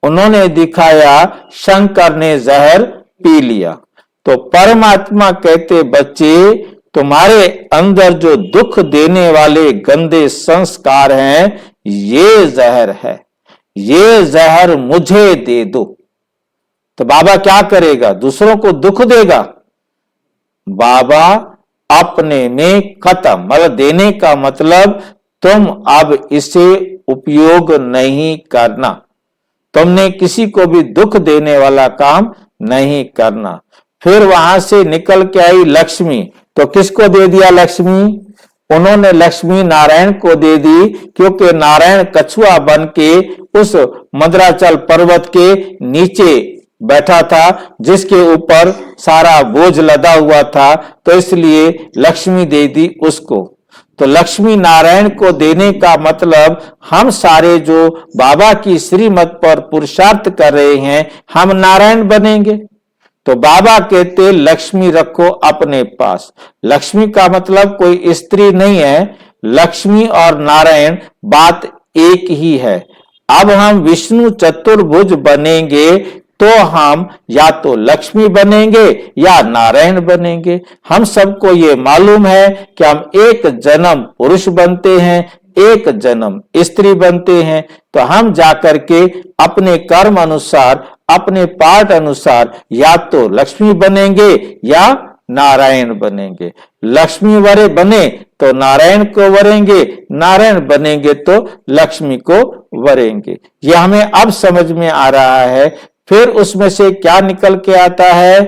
उन्होंने दिखाया, शंकर ने जहर पी लिया। तो परमात्मा कहते बच्चे तुम्हारे अंदर जो दुख देने वाले गंदे संस्कार हैं, ये जहर है, ये जहर मुझे दे दो। तो बाबा क्या करेगा? दूसरों को दुख देगा? बाबा अपने में खत्म। मतलब देने का मतलब तुम अब इसे उपयोग नहीं करना, तुमने किसी को भी दुख देने वाला काम नहीं करना। फिर वहां से निकल के आई लक्ष्मी। तो किसको दे दिया लक्ष्मी? उन्होंने लक्ष्मी नारायण को दे दी, क्योंकि नारायण कछुआ बन के उस मद्राचल पर्वत के नीचे बैठा था, जिसके ऊपर सारा बोझ लदा हुआ था, तो इसलिए लक्ष्मी दे दी उसको। तो लक्ष्मी नारायण को देने का मतलब हम सारे जो बाबा की श्रीमत पर पुरुषार्थ कर रहे हैं, हम नारायण बनेंगे। तो बाबा कहते लक्ष्मी रखो अपने पास। लक्ष्मी का मतलब कोई स्त्री नहीं है, लक्ष्मी और नारायण बात एक ही है। अब हम विष्णु चतुर्भुज बनेंगे तो हम या तो लक्ष्मी बनेंगे या नारायण बनेंगे। हम सबको ये मालूम है कि हम एक जन्म पुरुष बनते हैं, एक जन्म स्त्री बनते हैं। तो हम जाकर के अपने कर्म अनुसार, अपने पाठ अनुसार या तो लक्ष्मी बनेंगे या नारायण बनेंगे। लक्ष्मी वरे बने तो नारायण को वरेंगे, नारायण बनेंगे तो लक्ष्मी को वरेंगे। ये हमें अब समझ में आ रहा है। फिर उसमें से क्या निकल के आता है?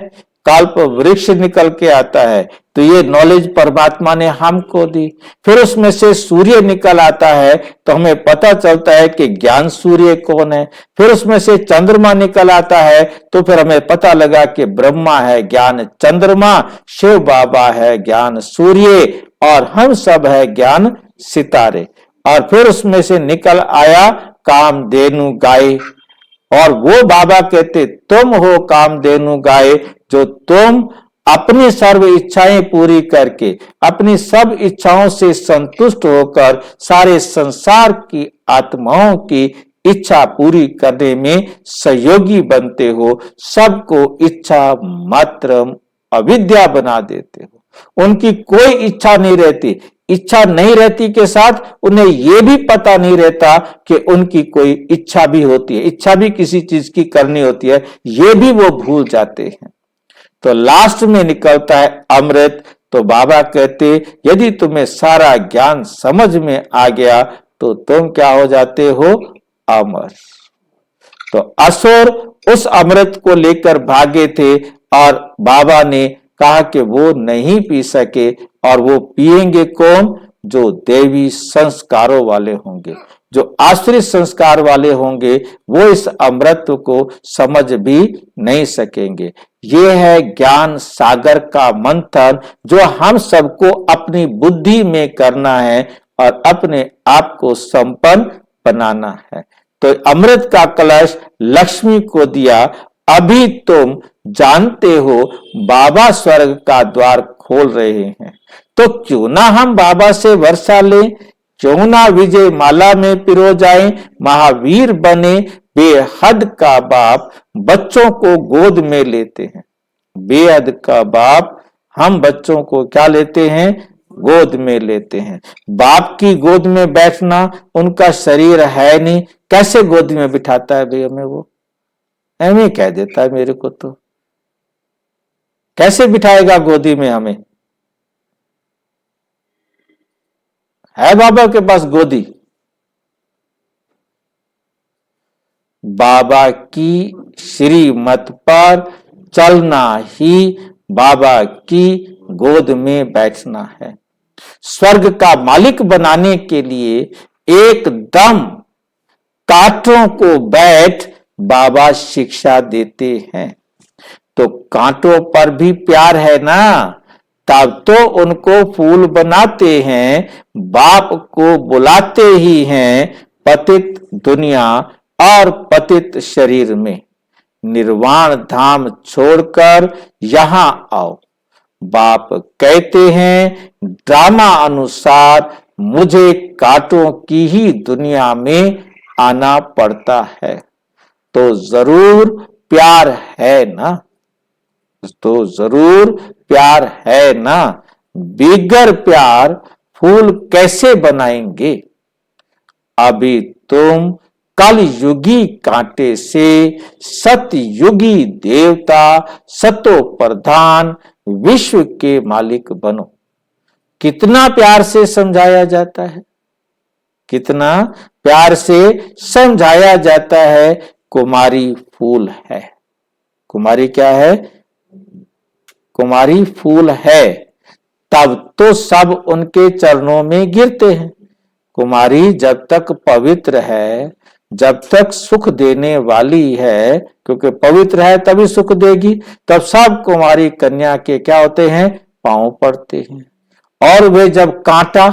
कल्प वृक्ष निकल के आता है। तो ये नॉलेज परमात्मा ने हमको दी। फिर उसमें से सूर्य निकल आता है, तो हमें पता चलता है कि ज्ञान सूर्य कौन है। फिर उसमें से चंद्रमा निकल आता है, तो फिर हमें पता लगा कि ब्रह्मा है ज्ञान चंद्रमा, शिव बाबा है ज्ञान सूर्य, और हम सब है ज्ञान सितारे। और फिर उसमें से निकल आया कामधेनु गाय। और वो बाबा कहते तुम हो कामधेनु गाय, जो तुम अपनी सर्व इच्छाएं पूरी करके अपनी सब इच्छाओं से संतुष्ट होकर सारे संसार की आत्माओं की इच्छा पूरी करने में सहयोगी बनते हो, सबको इच्छा मात्र अविद्या बना देते हो। उनकी कोई इच्छा नहीं रहती, इच्छा नहीं रहती के साथ उन्हें यह भी पता नहीं रहता कि उनकी कोई इच्छा भी होती है, इच्छा भी किसी चीज की करनी होती है, ये भी वो भूल जाते हैं। तो लास्ट में निकलता है अमृत। तो बाबा कहते यदि तुम्हें सारा ज्ञान समझ में आ गया तो तुम क्या हो जाते हो, अमर। तो असुर उस अमृत को लेकर भागे थे और बाबा ने कहा कि वो नहीं पी सके, और वो पिएंगे कौन, जो देवी संस्कारों वाले होंगे, जो आश्रित संस्कार वाले होंगे, वो इस अमृत को समझ भी नहीं सकेंगे। ये है ज्ञान सागर का मंथन जो हम सबको अपनी बुद्धि में करना है और अपने आप को संपन्न बनाना है। तो अमृत का कलश लक्ष्मी को दिया। अभी तुम जानते हो बाबा स्वर्ग का द्वार खोल रहे हैं, तो क्यों ना हम बाबा से वर्षा लें, क्यों ना विजय माला में पिरो जाएं, महावीर बने बेहद का बाप बच्चों को गोद में लेते हैं। बेहद का बाप हम बच्चों को क्या लेते हैं, गोद में लेते हैं। बाप की गोद में बैठना, उनका शरीर है नहीं, कैसे गोद में बिठाता है भाई हमें, वो ऐਵੇਂ कह देता है मेरे को, तो कैसे बिठाएगा गोदी में हमें, है बाबा के पास गोदी? बाबा की श्रीमत पर चलना ही बाबा की गोद में बैठना है। स्वर्ग का मालिक बनाने के लिए एकदम कांटों को बैठ बाबा शिक्षा देते हैं। तो कांटों पर भी प्यार है ना, तब तो उनको फूल बनाते हैं, बाप को बुलाते ही हैं पतित दुनिया और पतित शरीर में। निर्वाण धाम छोड़कर यहां आओ। बाप कहते हैं ड्रामा अनुसार मुझे कांटों की ही दुनिया में आना पड़ता है, तो जरूर प्यार है ना, तो जरूर प्यार है ना। बिगर प्यार फूल कैसे बनाएंगे? अभी तुम कल युगी कांटे से सतयुगी देवता सतो प्रधान विश्व के मालिक बनो। कितना प्यार से समझाया जाता है, कितना प्यार से समझाया जाता है। कुमारी फूल है, कुमारी क्या है, कुमारी फूल है, तब तो सब उनके चरणों में गिरते हैं। कुमारी जब तक पवित्र है, जब तक सुख देने वाली है, क्योंकि पवित्र है तभी सुख देगी, तब सब कुमारी कन्या के क्या होते हैं, पांव पड़ते हैं। और वे जब कांटा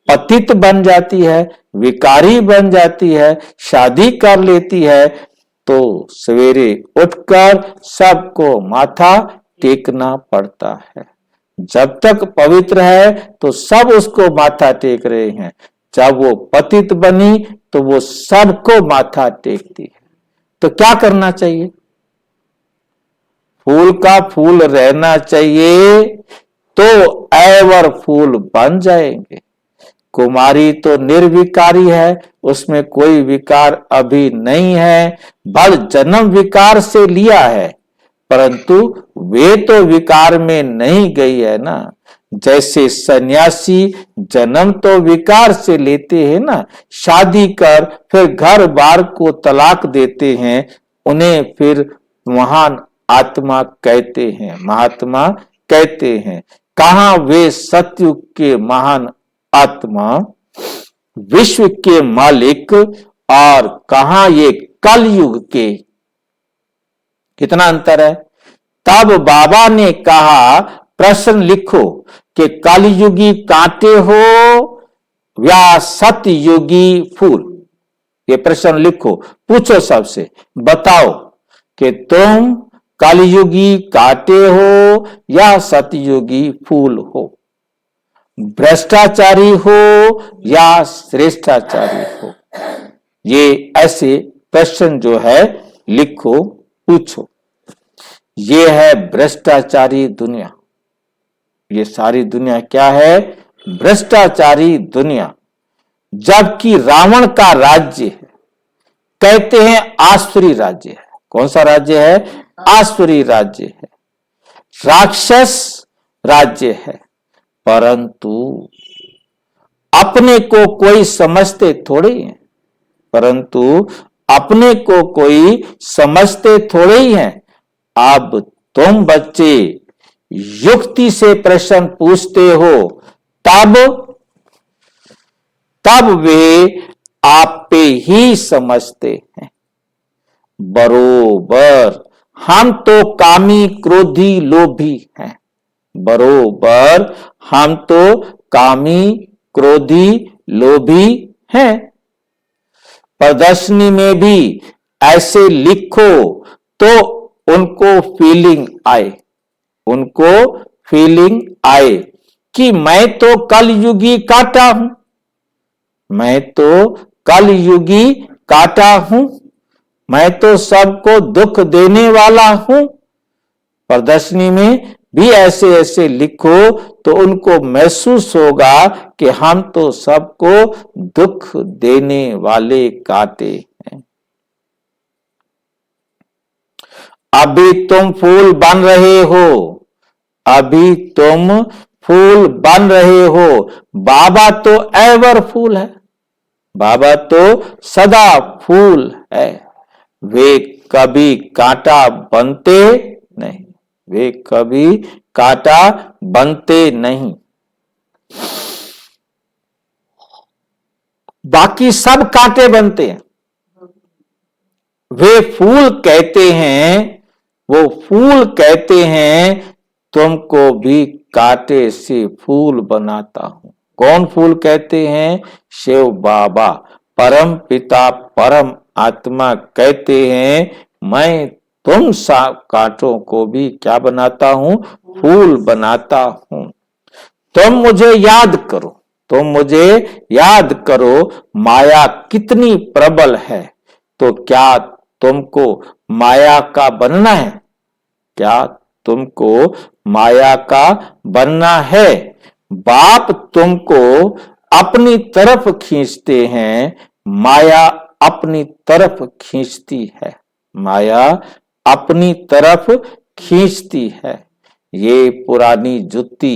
पतित बन जाती है, विकारी बन जाती है, शादी कर लेती है, तो सवेरे उठकर सबको माथा टेकना पड़ता है। जब तक पवित्र है तो सब उसको माथा टेक रहे हैं, जब वो पतित बनी तो वो सबको माथा टेकती है। तो क्या करना चाहिए? फूल का फूल रहना चाहिए, तो एवर फूल बन जाएंगे। कुमारी तो निर्विकारी है, उसमें कोई विकार अभी नहीं है, बल जन्म विकार से लिया है, परंतु वे तो विकार में नहीं गई है ना। जैसे सन्यासी जन्म तो विकार से लेते हैं ना, शादी कर फिर घर बार को तलाक देते हैं, उन्हें फिर महान आत्मा कहते हैं, महात्मा कहते हैं। कहां वे सतयुग के महान आत्मा, विश्व के मालिक, और कहां ये कलयुग के, कितना अंतर है। तब बाबा ने कहा प्रश्न लिखो कि कलयुगी कांटे हो या सतयुगी फूल। ये प्रश्न लिखो, पूछो सबसे, बताओ कि तुम कलयुगी कांटे हो या सतयुगी फूल हो, भ्रष्टाचारी हो या श्रेष्ठाचारी हो। ये ऐसे प्रश्न जो है लिखो, पूछो। ये है भ्रष्टाचारी दुनिया। ये सारी दुनिया क्या है? भ्रष्टाचारी दुनिया। जबकि रावण का राज्य है, कहते हैं आसुरी राज्य है। कौन सा राज्य है? आसुरी राज्य है, राक्षस राज्य है। परंतु अपने को कोई समझते थोड़े ही हैं, परंतु अपने को कोई समझते थोड़े ही हैं। अब तुम बच्चे युक्ति से प्रश्न पूछते हो, तब वे आप पे ही समझते हैं। बरोबर हम तो कामी क्रोधी लोभी हैं, बरोबर हम तो कामी क्रोधी लोभी हैं। प्रदर्शनी में भी ऐसे लिखो तो उनको फीलिंग आए, उनको फीलिंग आए कि मैं तो कलयुगी कांटा हूं, मैं तो कलयुगी कांटा हूं, मैं तो सबको दुख देने वाला हूं। प्रदर्शनी में भी ऐसे ऐसे लिखो तो उनको महसूस होगा कि हम तो सबको दुख देने वाले कांटे हैं। अभी तुम फूल बन रहे हो, अभी तुम फूल बन रहे हो। बाबा तो एवर फूल है, बाबा तो सदा फूल है। वे कभी कांटा बनते नहीं, वे कभी कांटा बनते नहीं। बाकी सब कांटे बनते हैं। वे फूल कहते हैं, वो फूल कहते हैं तुमको भी कांटे से फूल बनाता हूं। कौन फूल कहते हैं? शिव बाबा, परम पिता, परम आत्मा कहते हैं मैं तुम सब कांटों को भी क्या बनाता हूं? फूल बनाता हूं। तुम मुझे याद करो, तुम मुझे याद करो। माया कितनी प्रबल है, तो क्या तुमको माया का बनना है? क्या तुमको माया का बनना है? बाप तुमको अपनी तरफ खींचते हैं, माया अपनी तरफ खींचती है, माया अपनी तरफ खींचती है। ये पुरानी जुत्ती,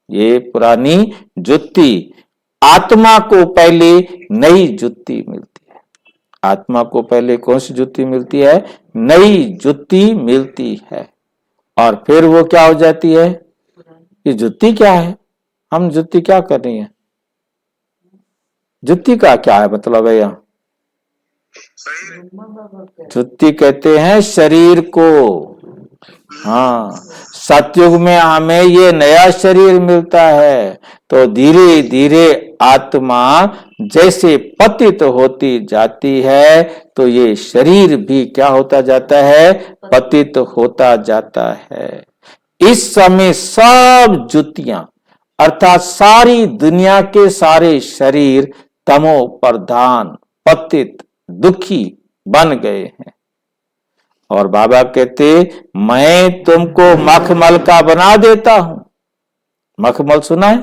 ये पुरानी जुत्ती। आत्मा को पहले नई जुत्ती मिलती है, आत्मा को पहले कौन सी जुत्ती मिलती है? नई जुत्ती मिलती है। और फिर वो क्या हो जाती है? ये जुत्ती क्या है? हम जुत्ती क्या कर रही है? जुत्ती का क्या है मतलब है? यहाँ जुत्ती कहते हैं शरीर को। हाँ, सतयुग में हमें ये नया शरीर मिलता है, तो धीरे धीरे आत्मा जैसे पतित होती जाती है, तो ये शरीर भी क्या होता जाता है? पतित होता जाता है। इस समय सब जुतियां अर्थात सारी दुनिया के सारे शरीर तमो प्रधान, पतित, दुखी बन गए हैं। और बाबा कहते मैं तुमको मखमल का बना देता हूं। मखमल सुना है?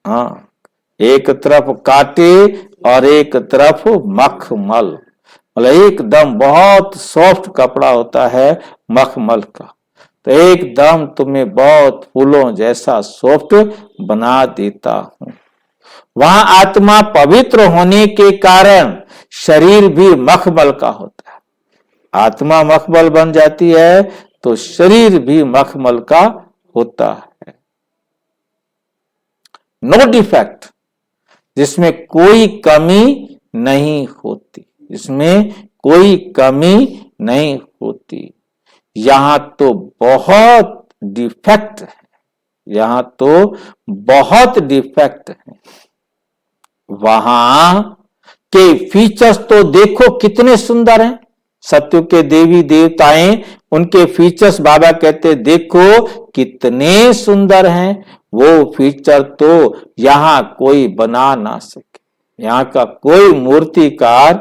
हाँ, एक तरफ कांटे और एक तरफ मखमल, मतलब एकदम बहुत सॉफ्ट कपड़ा होता है मखमल का, तो एकदम तुम्हें बहुत फूलों जैसा सॉफ्ट बना देता हूं। वहां आत्मा पवित्र होने के कारण शरीर भी मखमल का होता है। आत्मा मखमल बन जाती है तो शरीर भी मखमल का होता है। नो डिफेक्ट, जिसमें कोई कमी नहीं होती, इसमें कोई कमी नहीं होती। यहां तो बहुत डिफेक्ट है, यहां तो बहुत डिफेक्ट है। वहां के फीचर्स तो देखो कितने सुंदर हैं। सत्य के देवी देवताएं, उनके फीचर्स बाबा कहते देखो कितने सुंदर हैं। वो फीचर तो यहां कोई बना ना सके, यहां का कोई मूर्तिकार,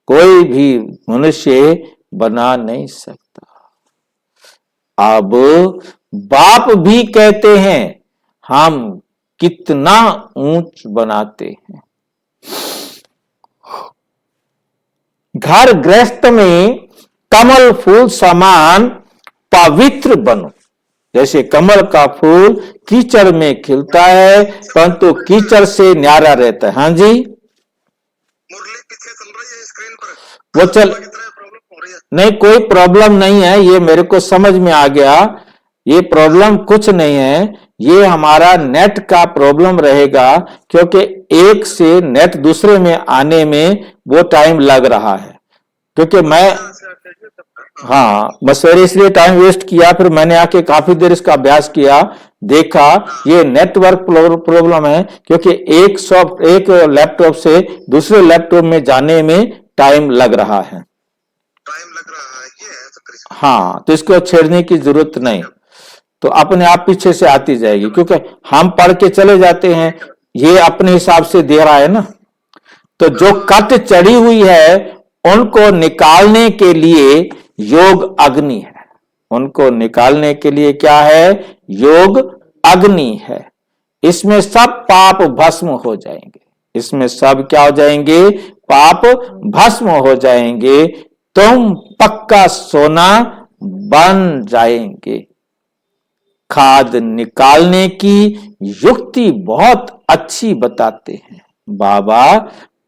कोई भी मनुष्य बना नहीं सकता। अब बाप भी कहते हैं हम कितना ऊंच बनाते हैं। घर गृहस्थ में कमल फूल समान पवित्र बनो। जैसे कमल का फूल कीचड़ में खिलता है, परंतु कीचड़ से न्यारा रहता है। हाँ जी, मुरली पीछे चल रही है स्क्रीन पर, वो चल प्रॉब्लम हो रही है। नहीं, कोई प्रॉब्लम नहीं है, ये मेरे को समझ में आ गया। ये प्रॉब्लम कुछ नहीं है, ये हमारा नेट का प्रॉब्लम रहेगा, क्योंकि एक से नेट दूसरे में आने में वो टाइम लग रहा है। क्योंकि मैं हाँ बस मेरे इसलिए टाइम वेस्ट किया, फिर मैंने आके काफी देर इसका अभ्यास किया, देखा ये नेटवर्क प्रॉब्लम है, क्योंकि एक लैपटॉप से दूसरे लैपटॉप में जाने में टाइम लग रहा है। ये है चक्कर। हाँ, तो इसको छेड़ने की जरूरत नहीं, तो अपने आप पीछे से आती जाएगी, क्योंकि हम पढ़ के चले जाते हैं, ये अपने हिसाब से दे रहा है ना। तो जो कट चढ़ी हुई है उनको निकालने के लिए योग अग्नि है, उनको निकालने के लिए क्या है, योग अग्नि है। इसमें सब पाप भस्म हो जाएंगे, इसमें सब क्या हो जाएंगे, पाप भस्म हो जाएंगे। तुम पक्का सोना बन जाएंगे। खाद निकालने की युक्ति बहुत अच्छी बताते हैं बाबा,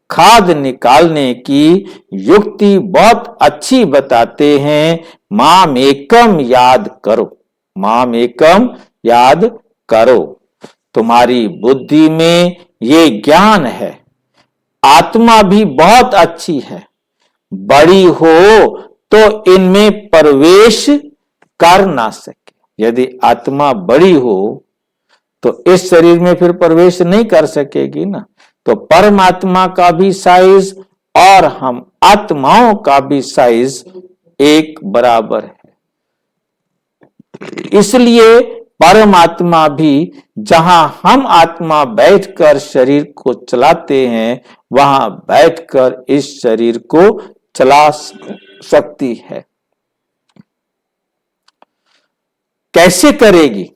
खाद निकालने की युक्ति बहुत अच्छी बताते हैं। माम एकम याद करो, माम एकम याद करो। तुम्हारी बुद्धि में ये ज्ञान है, आत्मा भी बहुत अच्छी है, बड़ी हो तो इनमें प्रवेश कर ना सके। यदि आत्मा बड़ी हो तो इस शरीर में फिर प्रवेश नहीं कर सकेगी ना। तो परमात्मा का भी साइज और हम आत्माओं का भी साइज एक बराबर है। इसलिए परमात्मा भी जहां हम आत्मा बैठकर शरीर को चलाते हैं, वहां बैठकर इस शरीर को चला सकती है। कैसे करेगी?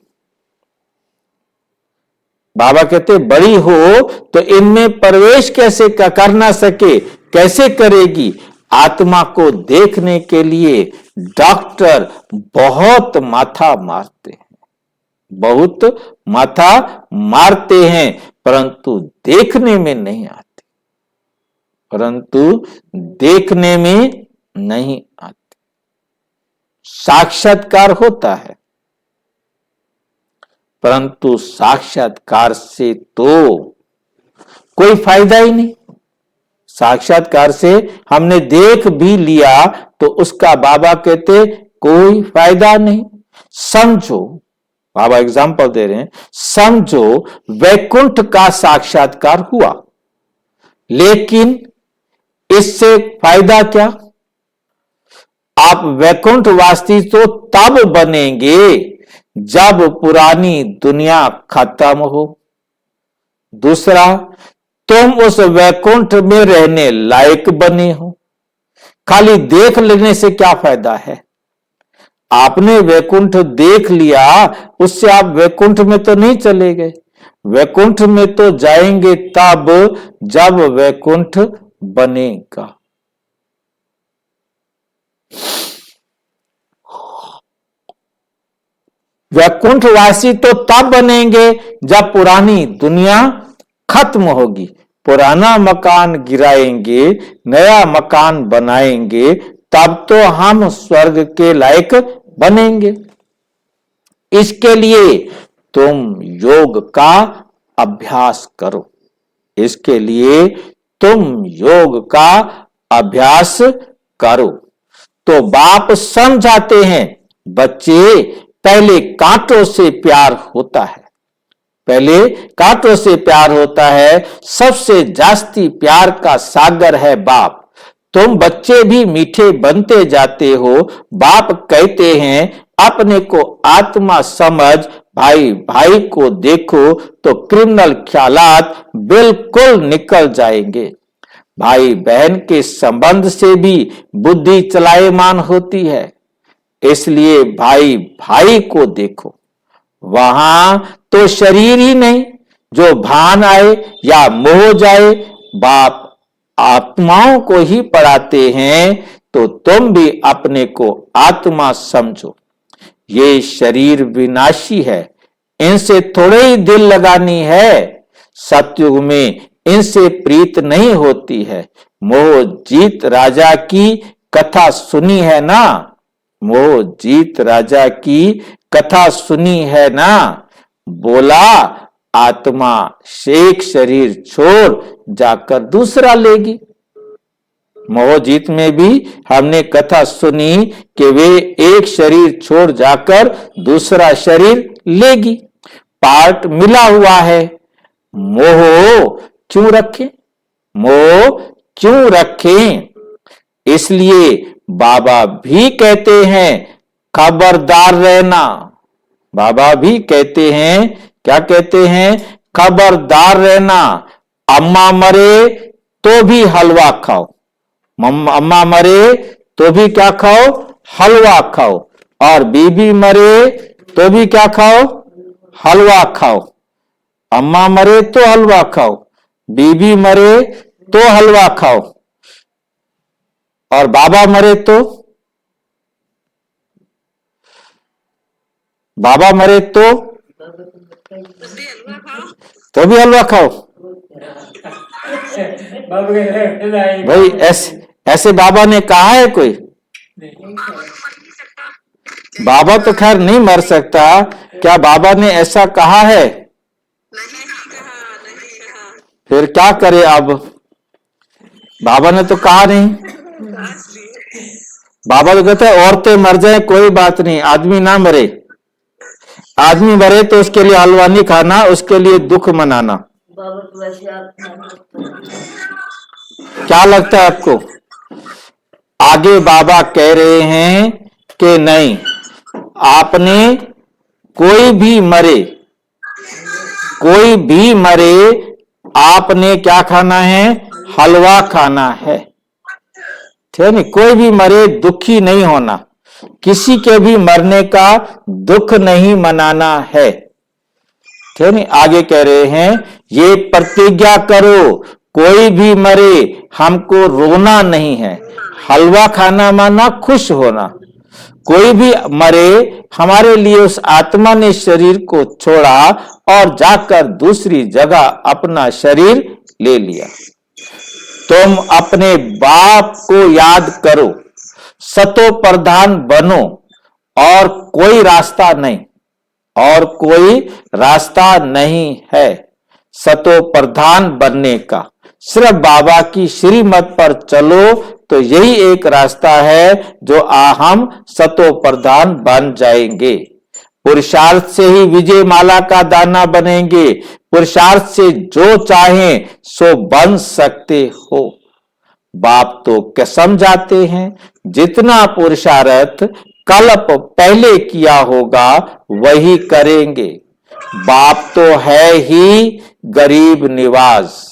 बाबा कहते बड़ी हो तो इनमें प्रवेश कैसे कर ना सके, कैसे करेगी? आत्मा को देखने के लिए डॉक्टर बहुत माथा मारते हैं, बहुत माथा मारते हैं, परंतु देखने में नहीं आते, परंतु देखने में नहीं आते। साक्षात्कार होता है, परंतु साक्षात्कार से तो कोई फायदा ही नहीं। साक्षात्कार से हमने देख भी लिया तो उसका बाबा कहते कोई फायदा नहीं। समझो, बाबा एग्जाम्पल दे रहे हैं, समझो वैकुंठ का साक्षात्कार हुआ, लेकिन इससे फायदा क्या? आप वैकुंठवासी तो तब बनेंगे जब पुरानी दुनिया खत्म हो। दूसरा, तुम उस वैकुंठ में रहने लायक बने हो। खाली देख लेने से क्या फायदा है? आपने वैकुंठ देख लिया, उससे आप वैकुंठ में तो नहीं चले गए। वैकुंठ में तो जाएंगे तब जब वैकुंठ बनेगा। वैकुंठवासी तो तब बनेंगे जब पुरानी दुनिया खत्म होगी। पुराना मकान गिराएंगे, नया मकान बनाएंगे, तब तो हम स्वर्ग के लायक बनेंगे। इसके लिए तुम योग का अभ्यास करो, इसके लिए तुम योग का अभ्यास करो। तो बाप समझाते हैं, बच्चे पहले कांटों से प्यार होता है, पहले कांटों से प्यार होता है, सबसे जास्ती प्यार का सागर है बाप। तुम बच्चे भी मीठे बनते जाते हो। बाप कहते हैं अपने को आत्मा समझ, भाई भाई को देखो तो क्रिमिनल ख्यालात बिल्कुल निकल जाएंगे। भाई बहन के संबंध से भी बुद्धि चलायमान होती है, इसलिए भाई भाई को देखो। वहां तो शरीर ही नहीं, जो भान आए या मोह जाए, बाप आत्माओं को ही पढ़ाते हैं। तो तुम भी अपने को आत्मा समझो। ये शरीर विनाशी है, इनसे थोड़े ही दिल लगानी है। सतयुग में इनसे प्रीत नहीं होती है। मोह जीत राजा की कथा सुनी है ना, मोह जीत राजा की कथा सुनी है ना। बोला आत्मा शेख शरीर छोड़ जाकर दूसरा लेगी। मोहजीत में भी हमने कथा सुनी कि वे एक शरीर छोड़ जाकर दूसरा शरीर लेगी। पार्ट मिला हुआ है। मोह क्यों रखें, मोह क्यों रखें? इसलिए बाबा भी कहते हैं खबरदार रहना। बाबा भी कहते हैं, क्या कहते हैं? खबरदार रहना। अम्मा मरे तो भी हलवा खाओ। अम्मा मरे तो भी क्या खाओ? हलवा खाओ। और बीबी मरे तो भी क्या खाओ? हलवा खाओ। अम्मा मरे तो हलवा खाओ, बीबी मरे तो हलवा खाओ, और बाबा मरे तो? बाबा मरे तो भी हलवा खाओ। भाई ऐसे बाबा ने कहा है कोई? बाबा तो खैर नहीं मर सकता। क्या बाबा ने ऐसा कहा है? फिर क्या करे अब? बाबा ने तो कहा नहीं। बाबा तो कहते हैं औरतें मर जाए कोई बात नहीं, आदमी ना मरे। आदमी मरे तो उसके लिए हलवा नहीं खाना, उसके लिए दुख मनाना। क्या लगता है आपको? आगे बाबा कह रहे हैं कि नहीं, आपने कोई भी मरे, कोई भी मरे, आपने क्या खाना है? हलवा खाना है। ठीक है? कोई भी मरे दुखी नहीं होना, किसी के भी मरने का दुख नहीं मनाना है। ठीक है? आगे कह रहे हैं ये प्रतिज्ञा करो, कोई भी मरे हमको रोना नहीं है। हलवा खाना माना खुश होना। कोई भी मरे, हमारे लिए उस आत्मा ने शरीर को छोड़ा और जाकर दूसरी जगह अपना शरीर ले लिया। तुम अपने बाप को याद करो, सतो प्रधान बनो, और कोई रास्ता नहीं, और कोई रास्ता नहीं है सतो प्रधान बनने का। सिर्फ बाबा की श्रीमत पर चलो तो यही एक रास्ता है जो हम सतो प्रधान बन जाएंगे। पुरुषार्थ से ही विजय माला का दाना बनेंगे। पुरुषार्थ से जो चाहें सो बन सकते हो। बाप तो कसम जाते हैं जितना पुरुषार्थ कल्प पहले किया होगा वही करेंगे। बाप तो है ही गरीब निवास,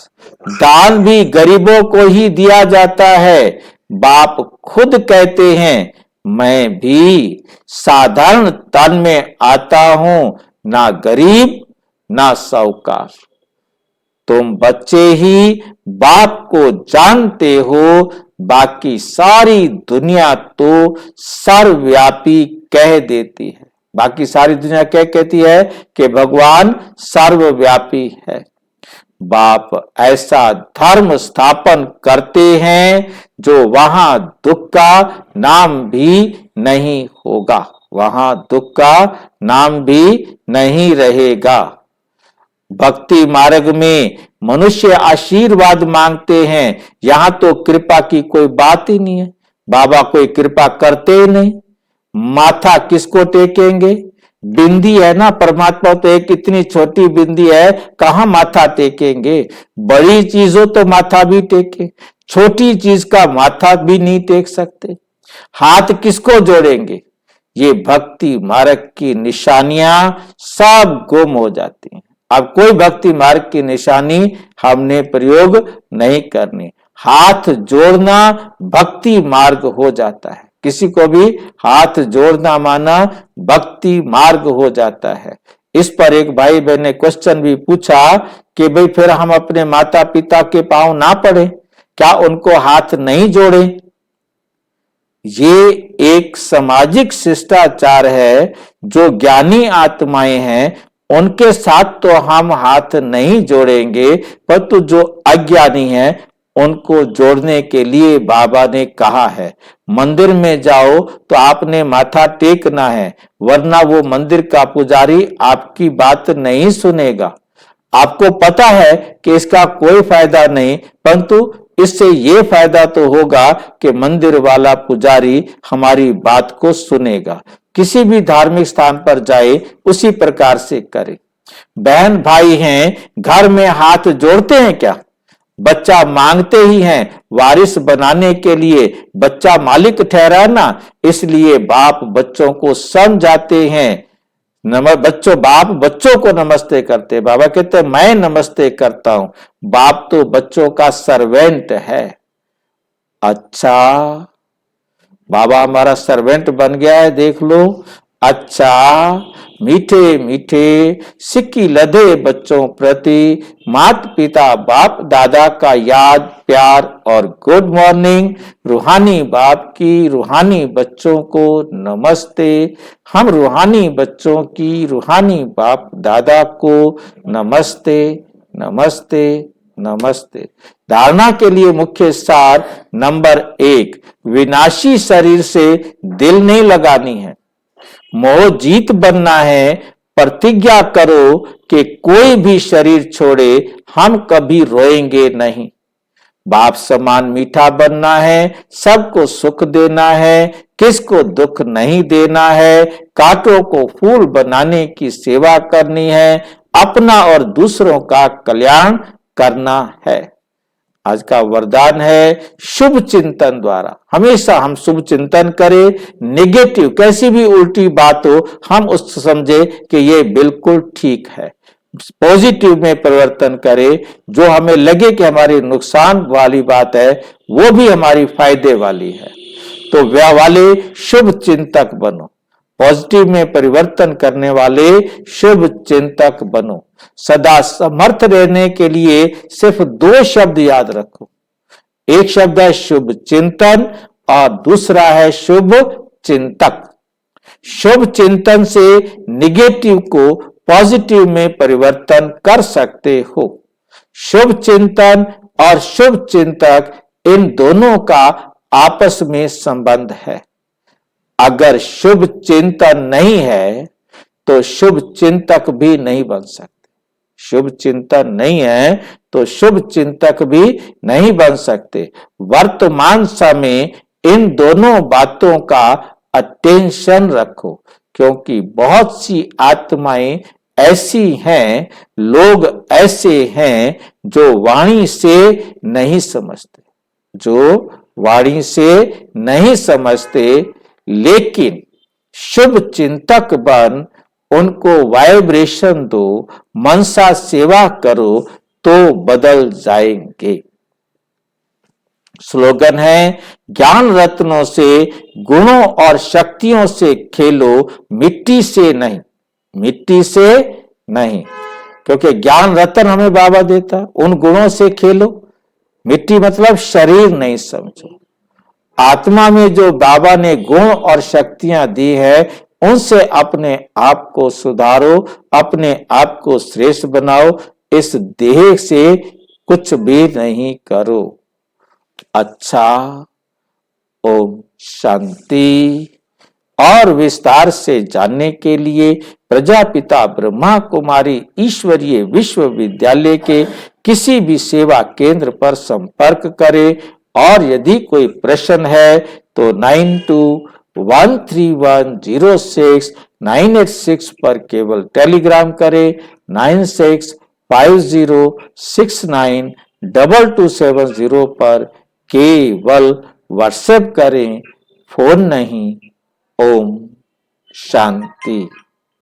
दान भी गरीबों को ही दिया जाता है। बाप खुद कहते हैं मैं भी साधारण तन में आता हूं, ना गरीब ना साहूकार। तुम बच्चे ही बाप को जानते हो, बाकी सारी दुनिया तो सर्वव्यापी कह देती है। बाकी सारी दुनिया क्या कहती है? कि भगवान सर्वव्यापी है। बाप ऐसा धर्म स्थापन करते हैं जो वहां दुख का नाम भी नहीं होगा, वहां दुख का नाम भी नहीं रहेगा। भक्ति मार्ग में मनुष्य आशीर्वाद मांगते हैं, यहां तो कृपा की कोई बात ही नहीं है। बाबा कोई कृपा करते ही नहीं। माथा किसको टेकेंगे? बिंदी है ना, परमात्मा तो एक इतनी छोटी बिंदी है, कहां माथा टेकेंगे। बड़ी चीजों तो माथा भी टेके, छोटी चीज का माथा भी नहीं टेक सकते। हाथ किसको जोड़ेंगे? ये भक्ति मार्ग की निशानियां सब गुम हो जाती हैं। अब कोई भक्ति मार्ग की निशानी हमने प्रयोग नहीं करनी। हाथ जोड़ना भक्ति मार्ग हो जाता है। किसी को भी हाथ जोड़ना माना भक्ति मार्ग हो जाता है। इस पर एक भाई बहन ने क्वेश्चन भी पूछा कि भाई फिर हम अपने माता पिता के पांव ना पड़े, क्या उनको हाथ नहीं जोड़े? ये एक सामाजिक शिष्टाचार है। जो ज्ञानी आत्माएं हैं उनके साथ तो हम हाथ नहीं जोड़ेंगे, परंतु जो अज्ञानी हैं उनको जोड़ने के लिए बाबा ने कहा है। मंदिर में जाओ तो आपने माथा टेकना है, वरना वो मंदिर का पुजारी आपकी बात नहीं सुनेगा। आपको पता है कि इसका कोई फायदा नहीं, परंतु इससे ये फायदा तो होगा कि मंदिर वाला पुजारी हमारी बात को सुनेगा। किसी भी धार्मिक स्थान पर जाए उसी प्रकार से करे। बहन भाई हैं, घर में हाथ जोड़ते हैं क्या? बच्चा मांगते ही हैं, वारिस बनाने के लिए बच्चा मालिक ठहरा ना, इसलिए बाप बच्चों को समझाते हैं। बाप बच्चों को नमस्ते करते। बाबा कहते हैं मैं नमस्ते करता हूं, बाप तो बच्चों का सर्वेंट है। अच्छा, बाबा हमारा सर्वेंट बन गया है, देख लो। अच्छा, मीठे मीठे सिक्की लदे बच्चों प्रति माता पिता बाप दादा का याद प्यार और गुड मॉर्निंग। रूहानी बाप की रूहानी बच्चों को नमस्ते। हम रूहानी बच्चों की रूहानी बाप दादा को नमस्ते नमस्ते नमस्ते। धारणा के लिए मुख्य सार नंबर 1, विनाशी शरीर से दिल नहीं लगानी है, मोह जीत बनना है। प्रतिज्ञा करो कि कोई भी शरीर छोड़े हम कभी रोएंगे नहीं। बाप समान मीठा बनना है, सबको सुख देना है, किसको दुख नहीं देना है, कांटों को फूल बनाने की सेवा करनी है, अपना और दूसरों का कल्याण करना है। आज का वरदान है शुभ चिंतन द्वारा हमेशा हम शुभ चिंतन करें। नेगेटिव कैसी भी उल्टी बात हो हम उससे समझे कि ये बिल्कुल ठीक है। पॉजिटिव में परिवर्तन करें। जो हमें लगे कि हमारी नुकसान वाली बात है वो भी हमारी फायदे वाली है। तो वह वाले शुभ चिंतक बनो, पॉजिटिव में परिवर्तन करने वाले शुभ चिंतक बनो। सदा समर्थ रहने के लिए सिर्फ 2 शब्द याद रखो। एक शब्द है शुभ चिंतन और दूसरा है शुभ चिंतक। शुभ चिंतन से निगेटिव को पॉजिटिव में परिवर्तन कर सकते हो। शुभ चिंतन और शुभ चिंतक इन दोनों का आपस में संबंध है। अगर शुभ चिंतन नहीं है तो शुभ चिंतक भी नहीं बन सकते। शुभ चिंतन नहीं है तो शुभ चिंतक भी नहीं बन सकते। वर्तमान समय इन दोनों बातों का अटेंशन रखो, क्योंकि बहुत सी आत्माएं ऐसी हैं, लोग ऐसे हैं जो वाणी से नहीं समझते, जो वाणी से नहीं समझते, लेकिन शुभ चिंतक बन उनको वाइब्रेशन दो, मनसा सेवा करो तो बदल जाएंगे। स्लोगन है ज्ञान रत्नों से गुणों और शक्तियों से खेलो, मिट्टी से नहीं। मिट्टी से नहीं, क्योंकि ज्ञान रत्न हमें बाबा देता, उन गुणों से खेलो। मिट्टी मतलब शरीर नहीं समझो। आत्मा में जो बाबा ने गुण और शक्तियां दी है उनसे अपने आप को सुधारो, अपने आप को श्रेष्ठ बनाओ। इस देह से कुछ भी नहीं करो। अच्छा, ओम शांति। और विस्तार से जानने के लिए प्रजापिता ब्रह्मा कुमारी ईश्वरीय विश्वविद्यालय के किसी भी सेवा केंद्र पर संपर्क करें। और यदि कोई प्रश्न है तो 92131069 986 पर केवल टेलीग्राम करें, 9650692270 पर केवल व्हाट्सएप करें, फोन नहीं। ओम शांति।